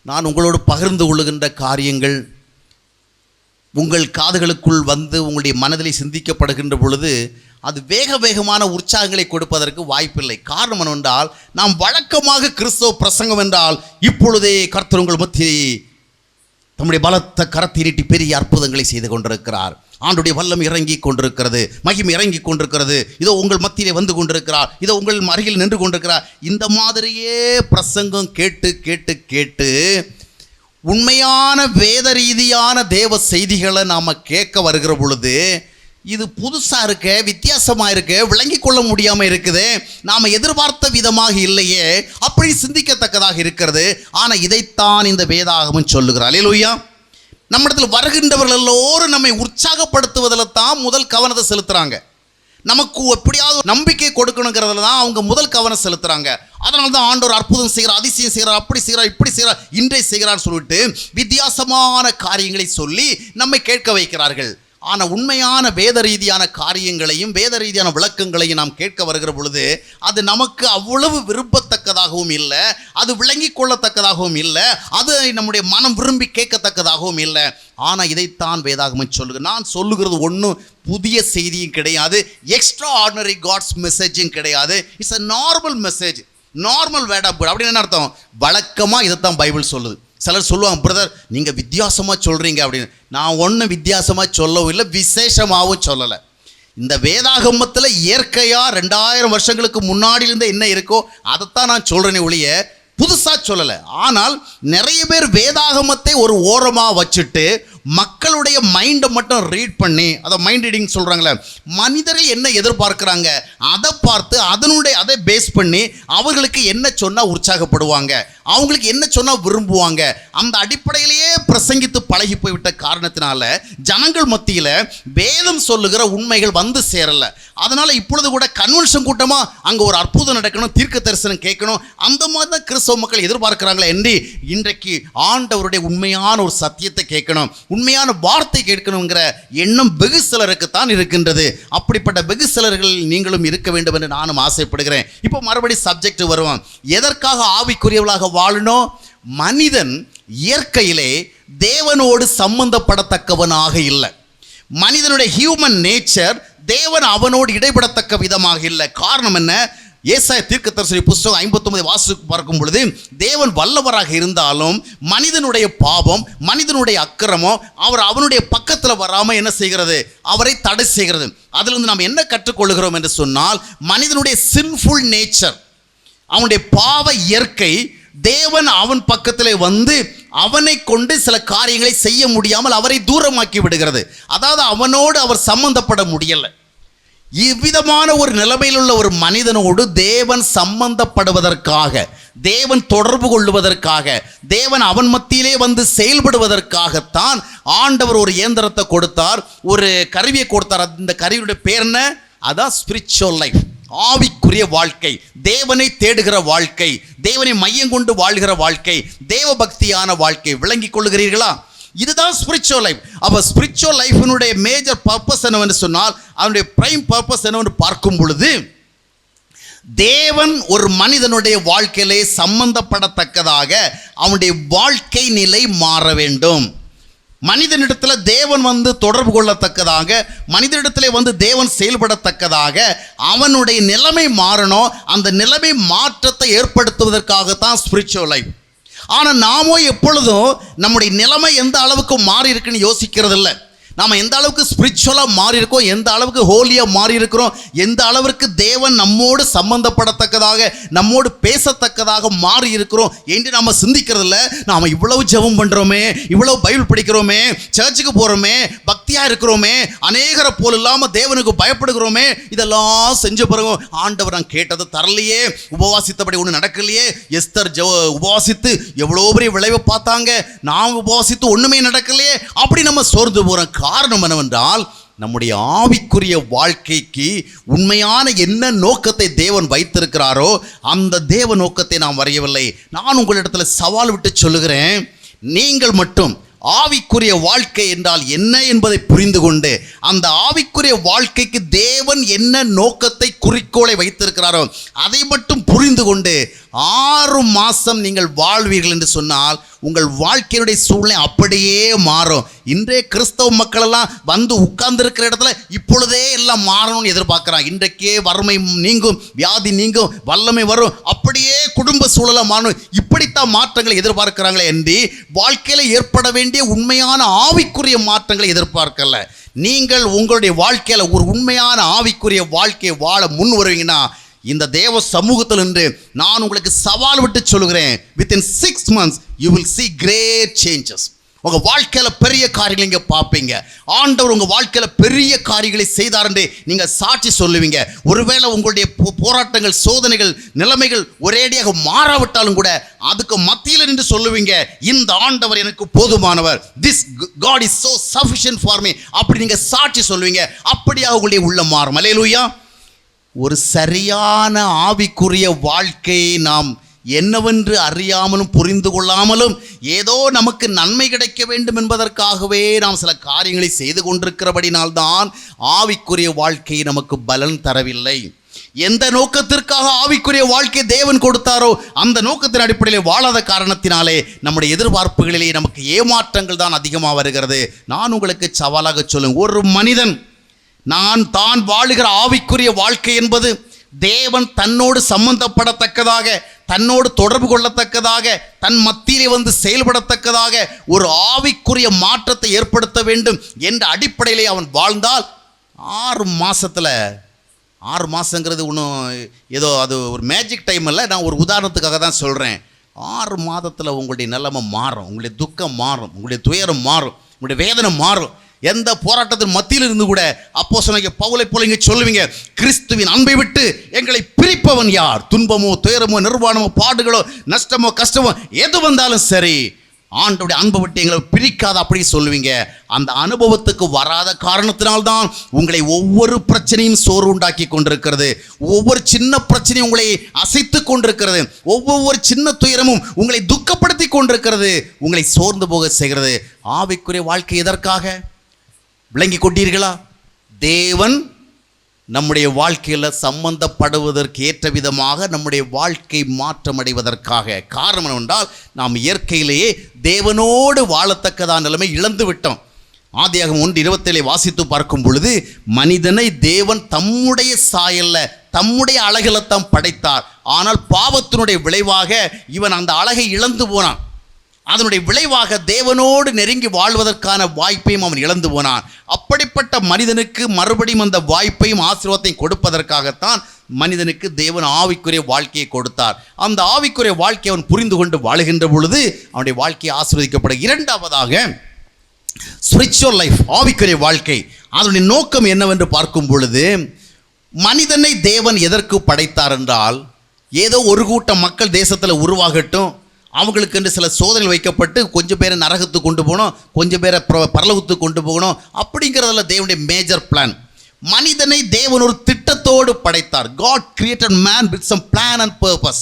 நான் உங்களோடு பகிர்ந்து கொள்ளுகின்ற காரியங்கள் உங்கள் காதுகளுக்குள் வந்து உங்களுடைய மனதில் சிந்திக்கப்படுகின்ற பொழுது அது வேகமான உற்சாகங்களை கொடுப்பதற்கு வாய்ப்பில்லை. காரணம் என்னவென்றால், நாம் வழக்கமாக கிறிஸ்தவ பிரசங்கம் என்றால் இப்பொழுதே கர்த்தர் உங்கள் மத்தியிலே தம்முடைய பலத்த கரத்தை நீட்டி பெரிய அற்புதங்களை செய்து கொண்டிருக்கிறார், ஆண்டுடைய வல்லம் இறங்கி கொண்டிருக்கிறது, மகிமை இறங்கி கொண்டிருக்கிறது, இதோ உங்கள் மத்தியிலே வந்து கொண்டிருக்கிறார், இதோ உங்கள் அருகில் நின்று கொண்டிருக்கிறார். இந்த மாதிரியே பிரசங்கம் கேட்டு கேட்டு கேட்டு உண்மையான வேத ரீதியான தேவ செய்திகளை நாம் கேட்க வருகிற பொழுது இது புதுசாக இருக்க, வித்தியாசமாக இருக்க, விளங்கி கொள்ள முடியாமல் இருக்குது, நாம் எதிர்பார்த்த விதமாக இல்லையே, அப்படி சிந்திக்கத்தக்கதாக இருக்கிறது. ஆனால் இதைத்தான் இந்த வேதாகமம் சொல்லுகிறார். அல்லேலூயா. நம்மிடத்தில் வருகின்றவர்கள் எல்லோரும் நம்மை உற்சாகப்படுத்துவதில் தான் முதல் கவனத்தை செலுத்துகிறாங்க. நமக்கு எப்படியாவது நம்பிக்கை கொடுக்கணுங்கிறதுல தான் அவங்க முதல் கவனம் செலுத்துகிறாங்க. அதனால தான் ஆண்டவர் அற்புதம் செய்கிறார், அதிசயம் செய்கிறார், அப்படி செய்கிறார், இப்படி செய்கிறார், இன்றை செய்கிறார் சொல்லிட்டு வித்தியாசமான காரியங்களை சொல்லி நம்மை கேட்க வைக்கிறார்கள். ஆனால் உண்மையான வேத ரீதியான காரியங்களையும் வேத ரீதியான விளக்கங்களையும் நாம் கேட்க வருகிற பொழுது அது நமக்கு அவ்வளவு விரும்பத்தக்கதாகவும் இல்லை, அது விளங்கி கொள்ளத்தக்கதாகவும் இல்லை, அது நம்முடைய மனம் விரும்பி கேட்கத்தக்கதாகவும் இல்லை. ஆனால் இதைத்தான் வேதாகமம் சொல்லுங்க. நான் சொல்லுகிறது ஒன்றும் புதிய செய்தியும் கிடையாது, எக்ஸ்ட்ரா ஆர்டினரி காட்ஸ் மெசேஜும் கிடையாது. It's a normal message, normal word of God. அப்படின்னு என்ன அர்த்தம்? வழக்கமாக இதைத்தான் பைபிள் சொல்லுது. சிலர் சொல்லுவாங்க, பிரதர் நீங்கள் வித்தியாசமாக சொல்கிறீங்க அப்படின்னு. நான் ஒன்றும் வித்தியாசமாக சொல்லவும் இல்லை, விசேஷமாகவும் சொல்லலை. இந்த வேதாகமத்தில் இயற்கையாக 2000 வருஷங்களுக்கு முன்னாடியிலேருந்து என்ன இருக்கோ அதைத்தான் நான் சொல்கிறேனே ஒழிய புதுசாக சொல்லலை. ஆனால் நிறைய பேர் வேதாகமத்தை ஒரு ஓரமாக வச்சுட்டு மக்களுடைய மைண்டை மட்டும் ரீட் பண்ணி, அதை மைண்ட் ரீடிங் சொல்கிறாங்களே, மனிதர்கள் என்ன எதிர்பார்க்குறாங்க அதை பார்த்து அதை பேஸ் பண்ணி அவர்களுக்கு என்ன சொன்னால் உற்சாகப்படுவாங்க, அவங்களுக்கு என்ன சொன்னால் விரும்புவாங்க, அந்த அடிப்படையிலேயே பிரசங்கித்து பழகி போய்விட்ட காரணத்தினால ஜனங்கள் மத்தியில் வேதம் சொல்லுகிற உண்மைகள் வந்து சேரலை. அதனால் இப்பொழுது கூட கன்வென்ஷன் கூட்டமாக அங்கே ஒரு அற்புதம் நடக்கணும், தீர்க்க தரிசனம் கேட்கணும், அந்த மாதிரி தான் கிறிஸ்தவ மக்கள் எதிர்பார்க்குறாங்களே என்று இன்றைக்கு ஆண்டவருடைய உண்மையான ஒரு சத்தியத்தை கேட்கணும், உண்மையான வார்த்தை கேட்கணுங்கிற எண்ணம் வெகு சிலருக்கு தான் இருக்கின்றது. அப்படிப்பட்ட வெகு சிலர்கள் நீங்களும் இருக்க வேண்டும் என்று நானும் ஆசைப்படுகிறேன். இப்போ மறுபடி சப்ஜெக்ட் வருவோம். எதற்காக ஆவிக்குரியவளாக வாழணும்? மனிதன் இயற்கையிலே தேவனோடு சம்பந்தப்படத்தக்கவனாக இல்லை. மனிதனுடைய ஹியூமன் நேச்சர் தேவன் அவனோடு இடைப்படத்தக்க விதமாக இல்லை. காரணம் என்ன? ஏசாயா தீர்க்கதரிசி புத்தகம் 59 வாசித்து பார்க்கும் பொழுது தேவன் வல்லவராக இருந்தாலும் மனிதனுடைய பாவம், மனிதனுடைய அக்கிரமம் அவனுடைய பக்கத்தில் வராமல் என்ன செய்கிறது? அவரை தடை செய்கிறது. அதிலிருந்து நாம் என்ன கற்றுக்கொள்கிறோம் என்று சொன்னால், மனிதனுடைய சின்ஃபுல் நேச்சர், அவனுடைய பாவ இயற்கை தேவன் அவன் பக்கத்திலே வந்து அவனை கொண்டு சில காரியங்களை செய்ய முடியாமல் அவரை தூரமாக்கி விடுகிறது. அதாவது அவனோடு அவர் சம்பந்தப்பட முடியலை. இவ்விதமான ஒரு நிலைமையில் உள்ள ஒரு மனிதனோடு தேவன் சம்பந்தப்படுவதற்காக, தேவன் தொடர்பு கொள்வதற்காக, தேவன் அவன் மத்தியிலே வந்து செயல்படுவதற்காகத்தான் ஆண்டவர் ஒரு இயந்திரத்தை கொடுத்தார், ஒரு கருவியை கொடுத்தார். இந்த கருவியுடைய பேர் என்ன? அதான் ஸ்பிரிச்சுவல் லைஃப், ஆவிக்குரிய வாழ்க்கை, தேவனை தேடுகிற வாழ்க்கை, தேவனை மையம் கொண்டு வாழ்கிற வாழ்க்கை, தேவ பக்தியான வாழ்க்கை. விளங்கிக் கொள்ளுகிறீர்களா? இதுதான் ஸ்பிரிச்சுவல் லைஃப். அப்போ ஸ்பிரிச்சுவல் லைஃபினுடைய மேஜர் பர்பஸ் என்னவென்று சொன்னால், அதனுடைய பிரைம் பர்பஸ் என்னவென்று பார்க்கும் பொழுது, தேவன் ஒரு மனிதனுடைய வாழ்க்கையிலே சம்பந்தப்படத்தக்கதாக அவனுடைய வாழ்க்கை நிலை மாற வேண்டும். மனிதனிடத்தில் தேவன் வந்து தொடர்பு கொள்ளத்தக்கதாக, மனிதனிடத்தில் வந்து தேவன் செயல்படத்தக்கதாக அவனுடைய நிலைமை மாறணும். அந்த நிலைமை மாற்றத்தை ஏற்படுத்துவதற்காகத்தான் ஸ்பிரிச்சுவல் லைஃப். ஆனால் நாமோ எப்பொழுதும் நம்முடைய நிலைமை எந்த அளவுக்கு மாறி இருக்குன்னு யோசிக்கிறது இல்லை. நாம் எந்த அளவுக்கு ஸ்பிரிச்சுவலாக மாறி இருக்கோம், எந்த அளவுக்கு ஹோலியாக மாறி இருக்கிறோம், எந்த அளவிற்கு தேவன் நம்மோடு சம்பந்தப்படத்தக்கதாக, நம்மோடு பேசத்தக்கதாக மாறி இருக்கிறோம் என்று நம்ம சிந்திக்கிறது இல்லை. நாம் இவ்வளவு ஜெபம் பண்ணுறோமே, இவ்வளவு பைபிள் படிக்கிறோமே, சர்ச்சுக்கு போகிறோமே, பக்தியாக இருக்கிறோமே, அநேகரை போல் இல்லாமல் தேவனுக்கு பயப்படுகிறோமே, இதெல்லாம் செஞ்ச பிறகு ஆண்டவர் நான் கேட்டது தரலையே, உபவாசித்தபடி ஒன்றும் நடக்கலையே. எஸ்தர் உபவாசித்து எவ்வளோ பெரிய விளைவை பார்த்தாங்க, நாம் உபவாசித்து ஒன்றுமே நடக்கலையே, அப்படி நம்ம சோர்ந்து போகிறோம். காரணம் என்னவென்றால், நம்முடைய ஆவிக்குரிய வாழ்க்கைக்கு உண்மையான என்ன நோக்கத்தை தேவன் வைத்திருக்கிறாரோ அந்த தேவ நோக்கத்தை நாம் வரையவில்லை. நான் உங்களிடத்தில் சவால் விட்டு சொல்லுகிறேன், நீங்கள் மட்டும் ஆவிக்குரிய வாழ்க்கை என்றால் என்ன என்பதை புரிந்து கொண்டு, அந்த ஆவிக்குரிய வாழ்க்கைக்கு தேவன் என்ன நோக்கத்தை, குறிக்கோளை வைத்திருக்கிறாரோ அதை மட்டும் புரிந்து கொண்டு 6 மாதம் நீங்கள் வாழ்வீர்கள் என்று சொன்னால் உங்கள் வாழ்க்கையுடைய சூழ்நிலை அப்படியே மாறும். இன்றைய கிறிஸ்தவ மக்கள் எல்லாம் வந்து உட்கார்ந்துருக்கிற இடத்துல இப்பொழுதே எல்லாம் மாறணும்னு எதிர்பார்க்குறாங்க. இன்றைக்கே வறுமை நீங்கும், வியாதி நீங்கும், வல்லமை வரும், அப்படியே குடும்ப சூழலை மாறணும், இப்படித்தான் மாற்றங்களை எதிர்பார்க்கிறாங்களே என்று வாழ்க்கையில் ஏற்பட வேண்டிய உண்மையான ஆவிக்குரிய மாற்றங்களை எதிர்பார்க்கல. நீங்கள் உங்களுடைய வாழ்க்கையில் ஒரு உண்மையான ஆவிக்குரிய வாழ்க்கையை வாழ முன் வருவீங்கன்னா, இந்த தேவ சமூகத்தில் இன்று நான் உங்களுக்கு சவால் விட்டு சொல்லுகிறேன், within 6 months you will see great changes. உங்கள் வாழ்க்கையில் பெரிய காரியங்களை நீங்கள் பார்ப்பீங்க. ஆண்டவர் உங்கள் வாழ்க்கையில் பெரிய காரியங்களை செய்தார் என்று நீங்கள் சாட்சி சொல்லுவீங்க. ஒருவேளை உங்களுடைய போராட்டங்கள், சோதனைகள், நிலைமைகள் ஒரேடியாக மாறாவிட்டாலும் கூட அதுக்கு மத்தியில் நின்று சொல்லுவீங்க, இந்த ஆண்டவர் எனக்கு போதுமானவர், this God is so sufficient for me, அப்படி நீங்கள் சாட்சி சொல்லுவீங்க. அப்படியாக உங்களுடைய உள்ளம் மாறும். அல்லேலூயா. ஒரு சரியான ஆவிக்குரிய வாழ்க்கையை நாம் என்னவென்று அறியாமலும் புரிந்து கொள்ளாமலும் ஏதோ நமக்கு நன்மை கிடைக்க வேண்டும் என்பதற்காகவே நாம் சில காரியங்களை செய்து கொண்டிருக்கிறபடினால்தான் ஆவிக்குரிய வாழ்க்கை நமக்கு பலன் தரவில்லை. எந்த நோக்கத்திற்காக ஆவிக்குரிய வாழ்க்கை தேவன் கொடுத்தாரோ அந்த நோக்கத்தின் அடிப்படையில் வாழாத காரணத்தினாலே நம்முடைய எதிர்பார்ப்புகளிலே நமக்கு ஏமாற்றங்கள் தான் அதிகமாக வருகிறது. நான் உங்களுக்கு சவாலாக சொல்லுங்க, ஒரு மனிதன் தான் வாழுகிற ஆவிக்குரிய வாழ்க்கை என்பது தேவன் தன்னோடு சம்பந்தப்படத்தக்கதாக, தன்னோடு தொடர்பு கொள்ளத்தக்கதாக, தன் மத்தியிலே வந்து செயல்படத்தக்கதாக ஒரு ஆவிக்குரிய மாற்றத்தை ஏற்படுத்த வேண்டும் என்ற அடிப்படையிலே அவன் வாழ்ந்தால் 6 மாதத்தில், 6 மாதங்கிறது ஒன்றும் ஏதோ அது ஒரு மேஜிக் டைம் இல்லை, நான் ஒரு உதாரணத்துக்காக தான் சொல்கிறேன். 6 மாதத்தில் உங்களுடைய நிலைமை மாறும், உங்களுடைய துக்கம் மாறும், உங்களுடைய துயரம் மாறும், உங்களுடைய வேதனை மாறும். எந்த போராட்டத்தின் மத்தியில் இருந்து கூட அப்போஸ்தலனாகிய பவுலை போல இங்கே சொல்லுவீங்க, கிறிஸ்துவின் அன்பை விட்டு எங்களை பிரிப்பவன் யார்? துன்பமோ, துயரமோ, நிர்வாணமோ, பாடுகளோ, நஷ்டமோ, கஷ்டமோ எது வந்தாலும் சரி, ஆண்டவருடைய அன்பை விட்டு எங்களை பிரிக்காத அப்படி சொல்லுவீங்க. அந்த அனுபவத்துக்கு வராத காரணத்தினால்தான் உங்களை ஒவ்வொரு பிரச்சனையும் சோறு உண்டாக்கி கொண்டிருக்கிறது, ஒவ்வொரு சின்ன பிரச்சனையும் உங்களை அசைத்து கொண்டிருக்கிறது, ஒவ்வொரு சின்ன துயரமும் உங்களை துக்கப்படுத்தி கொண்டிருக்கிறது, உங்களை சோர்ந்து போக செய்கிறது. ஆவிக்குரிய வாழ்க்கை எதற்காக? விளங்கி கொண்டீர்களா? தேவன் நம்முடைய வாழ்க்கையில் சம்பந்தப்படுவதற்கு ஏற்ற விதமாக நம்முடைய வாழ்க்கை மாற்றமடைவதற்காக. காரணம் என்னவென்றால், நாம் இயற்கையிலேயே தேவனோடு வாழத்தக்கதான நிலைமை இழந்து விட்டோம். ஆதியாகமம் 1:27 வாசித்து பார்க்கும் பொழுது, மனிதனை தேவன் தம்முடைய சாயல்ல, தம்முடைய அழகில்தான் படைத்தார். ஆனால் பாவத்தினுடைய விளைவாக இவன் அந்த அழகை இழந்து போனான். அதனுடைய விளைவாக தேவனோடு நெருங்கி வாழ்வதற்கான வாய்ப்பையும் அவன் இழந்து போனான். அப்படிப்பட்ட மனிதனுக்கு மறுபடியும் அந்த வாய்ப்பையும் ஆசீர்வாதத்தையும் கொடுப்பதற்காகத்தான் மனிதனுக்கு தேவன் ஆவிக்குரிய வாழ்க்கையை கொடுத்தார். அந்த ஆவிக்குரிய வாழ்க்கையை அவன் புரிந்து கொண்டு வாழுகின்ற பொழுது அவனுடைய வாழ்க்கையை ஆசீர்வதிக்கப்படும். இரண்டாவதாக ஸ்பிரிச்சுவல் லைஃப், ஆவிக்குரிய வாழ்க்கை, அதனுடைய நோக்கம் என்னவென்று பார்க்கும் பொழுது, மனிதனை தேவன் எதற்கு படைத்தார் என்றால், ஏதோ ஒரு கூட்டம் மக்கள் தேசத்தில் உருவாகட்டும், அவங்களுக்கு என்று சில சோதனைகள் வைக்கப்பட்டு கொஞ்சம் பேரை நரகத்துக்கு கொண்டு போகணும், கொஞ்சம் பேரை பரலோகத்துக்கு கொண்டு போகணும், அப்படிங்கிறதுல தேவனுடைய மேஜர் பிளான். மனிதனை தேவன் ஒரு திட்டத்தோடு படைத்தார். God created man with some plan and purpose.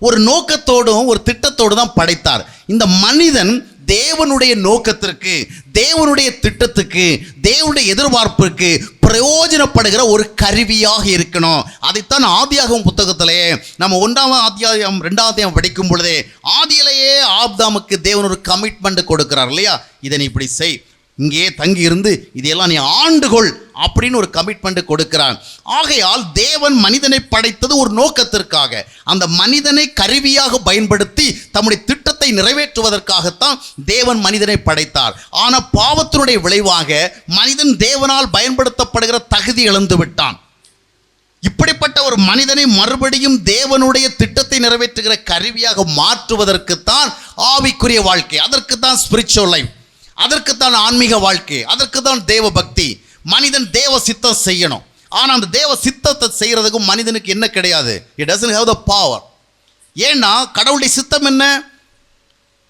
ஒரு நோக்கத்தோடும் ஒரு திட்டத்தோடு தான் படைத்தார். இந்த மனிதன் தேவனுடைய நோக்கத்திற்கு, தேவனுடைய திட்டத்துக்கு, தேவனுடைய எதிர்பார்ப்பிற்கு பிரயோஜனப்படுகிற ஒரு கருவியாக இருக்கணும். அதைத்தான் ஆதியாகமம் புத்தகத்திலே நம்ம 1ஆம் அத்தியாயம் 2ஆம் அத்தியாயம் படிக்கும் பொழுதே, ஆதியிலேயே ஆதாமுக்கு தேவன் ஒரு கமிட்மெண்ட் கொடுக்கிறார் இல்லையா? இதை நீ இப்படி செய், இங்கே தங்கி இருந்து இதையெல்லாம் நீ ஆண்டுகொள் அப்படின்னு ஒரு கமிட்மெண்ட் கொடுக்கிறான். ஆகையால் தேவன் மனிதனை படைத்தது ஒரு நோக்கத்திற்காக, அந்த மனிதனை கருவியாக பயன்படுத்தி தம்முடைய திட்டத்தை நிறைவேற்றுவதற்காகத்தான் தேவன் மனிதனை படைத்தார். ஆனால் பாவத்தினுடைய விளைவாக மனிதன் தேவனால் பயன்படுத்தப்படுகிற தகுதி இழந்து விட்டான். இப்படிப்பட்ட ஒரு மனிதனை மறுபடியும் தேவனுடைய திட்டத்தை நிறைவேற்றுகிற கருவியாக மாற்றுவதற்குத்தான் ஆவிக்குரிய வாழ்க்கை, அதற்குத்தான் ஸ்பிரிச்சுவல் லைஃப், அதற்குத்தான் ஆன்மீக வாழ்க்கை, அதற்குத்தான் தேவ பக்தி. மனிதன் தேவ சித்தம் செய்யணும். ஆனால் அந்த தேவ சித்தத்தை செய்கிறதுக்கும் மனிதனுக்கு என்ன கிடையாது? It doesn't have the power. ஏன்னா கடவுளுடைய சித்தம் என்ன?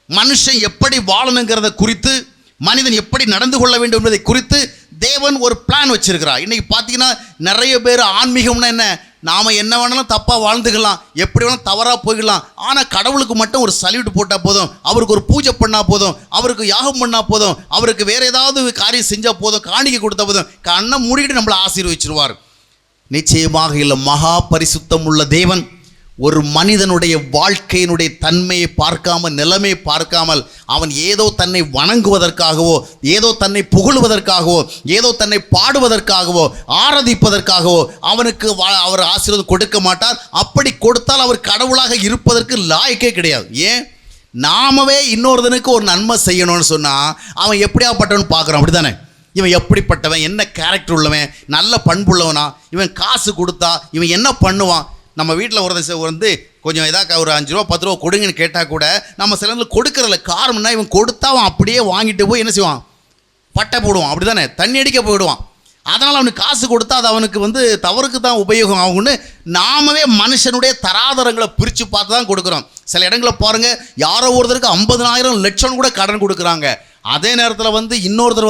மனுஷன் எப்படி வாழணுங்கிறத குறித்து, மனிதன் எப்படி நடந்து கொள்ள வேண்டும் என்பதை குறித்து தேவன் ஒரு பிளான் வச்சிருக்கிறார். இன்னைக்கு பார்த்தீங்கன்னா நிறைய பேர் ஆன்மீகம்னா என்ன, நாம் என்ன வேணாலும் தப்பாக வாழ்ந்துக்கலாம், எப்படி வேணாலும் தவறாக போய்க்கலாம், ஆனால் கடவுளுக்கு மட்டும் ஒரு சல்யூட் போட்டால் போதும், அவருக்கு ஒரு பூஜை பண்ணால் போதும், அவருக்கு யாகம் பண்ணால் போதும், அவருக்கு வேறு ஏதாவது காரியம் செஞ்சால் போதும், காணிக்கை கொடுத்தா போதும், கண்ணை மூடிக்கிட்டு நம்மளை ஆசீர்வதிச்சிருவார். நிச்சயமாக இல்லை. மகா பரிசுத்தம் உள்ள தேவன் ஒரு மனிதனுடைய வாழ்க்கையினுடைய தன்மையை பார்க்காமல், நிலைமையை பார்க்காமல், அவன் ஏதோ தன்னை வணங்குவதற்காகவோ, ஏதோ தன்னை புகழுவதற்காகவோ, ஏதோ தன்னை பாடுவதற்காகவோ, ஆராதிப்பதற்காகவோ அவனுக்கு அவர் ஆசீர்வாதம் கொடுக்க மாட்டார். அப்படி கொடுத்தால் அவர் கடவுளாக இருப்பதற்கு லாயக்கே கிடையாது. ஏன்? நாமவே இன்னொருத்தனுக்கு ஒரு நன்மை செய்யணும்னு சொன்னால் அவன் எப்படியாப்பட்டவன் பார்க்குறான், அப்படி தானே? இவன் எப்படிப்பட்டவன், என்ன கேரக்டர் உள்ளவன், நல்ல பண்புள்ளவனா, இவன் காசு கொடுத்தா இவன் என்ன பண்ணுவான். நம்ம வீட்டில் வந்து கொஞ்சம் ஏதாவது ஒரு 5 ரூபா 10 ரூபா கொடுங்கன்னு கேட்டால் கூட நம்ம சில நேரத்தில் கொடுக்கறதில்ல. காரணம்னா இவன் கொடுத்தா அவன் அப்படியே வாங்கிட்டு போய் என்ன செய்வான், பட்டை போடுவான், அப்படி தானே, தண்ணி அடிக்க போயிடுவான். அதனால் அவனுக்கு காசு கொடுத்தா அது அவனுக்கு தவறுக்கு தான் உபயோகம் ஆகும்னு நாமவே மனுஷனுடைய தராதரங்களை பிரித்து பார்த்து தான் கொடுக்குறோம். சில இடங்களில் பாருங்கள், யாரோ ஒருத்தருக்கு 50,000 லட்சம் கூட கடன் கொடுக்குறாங்க. அதே நேரத்தில் இன்னொருத்தர்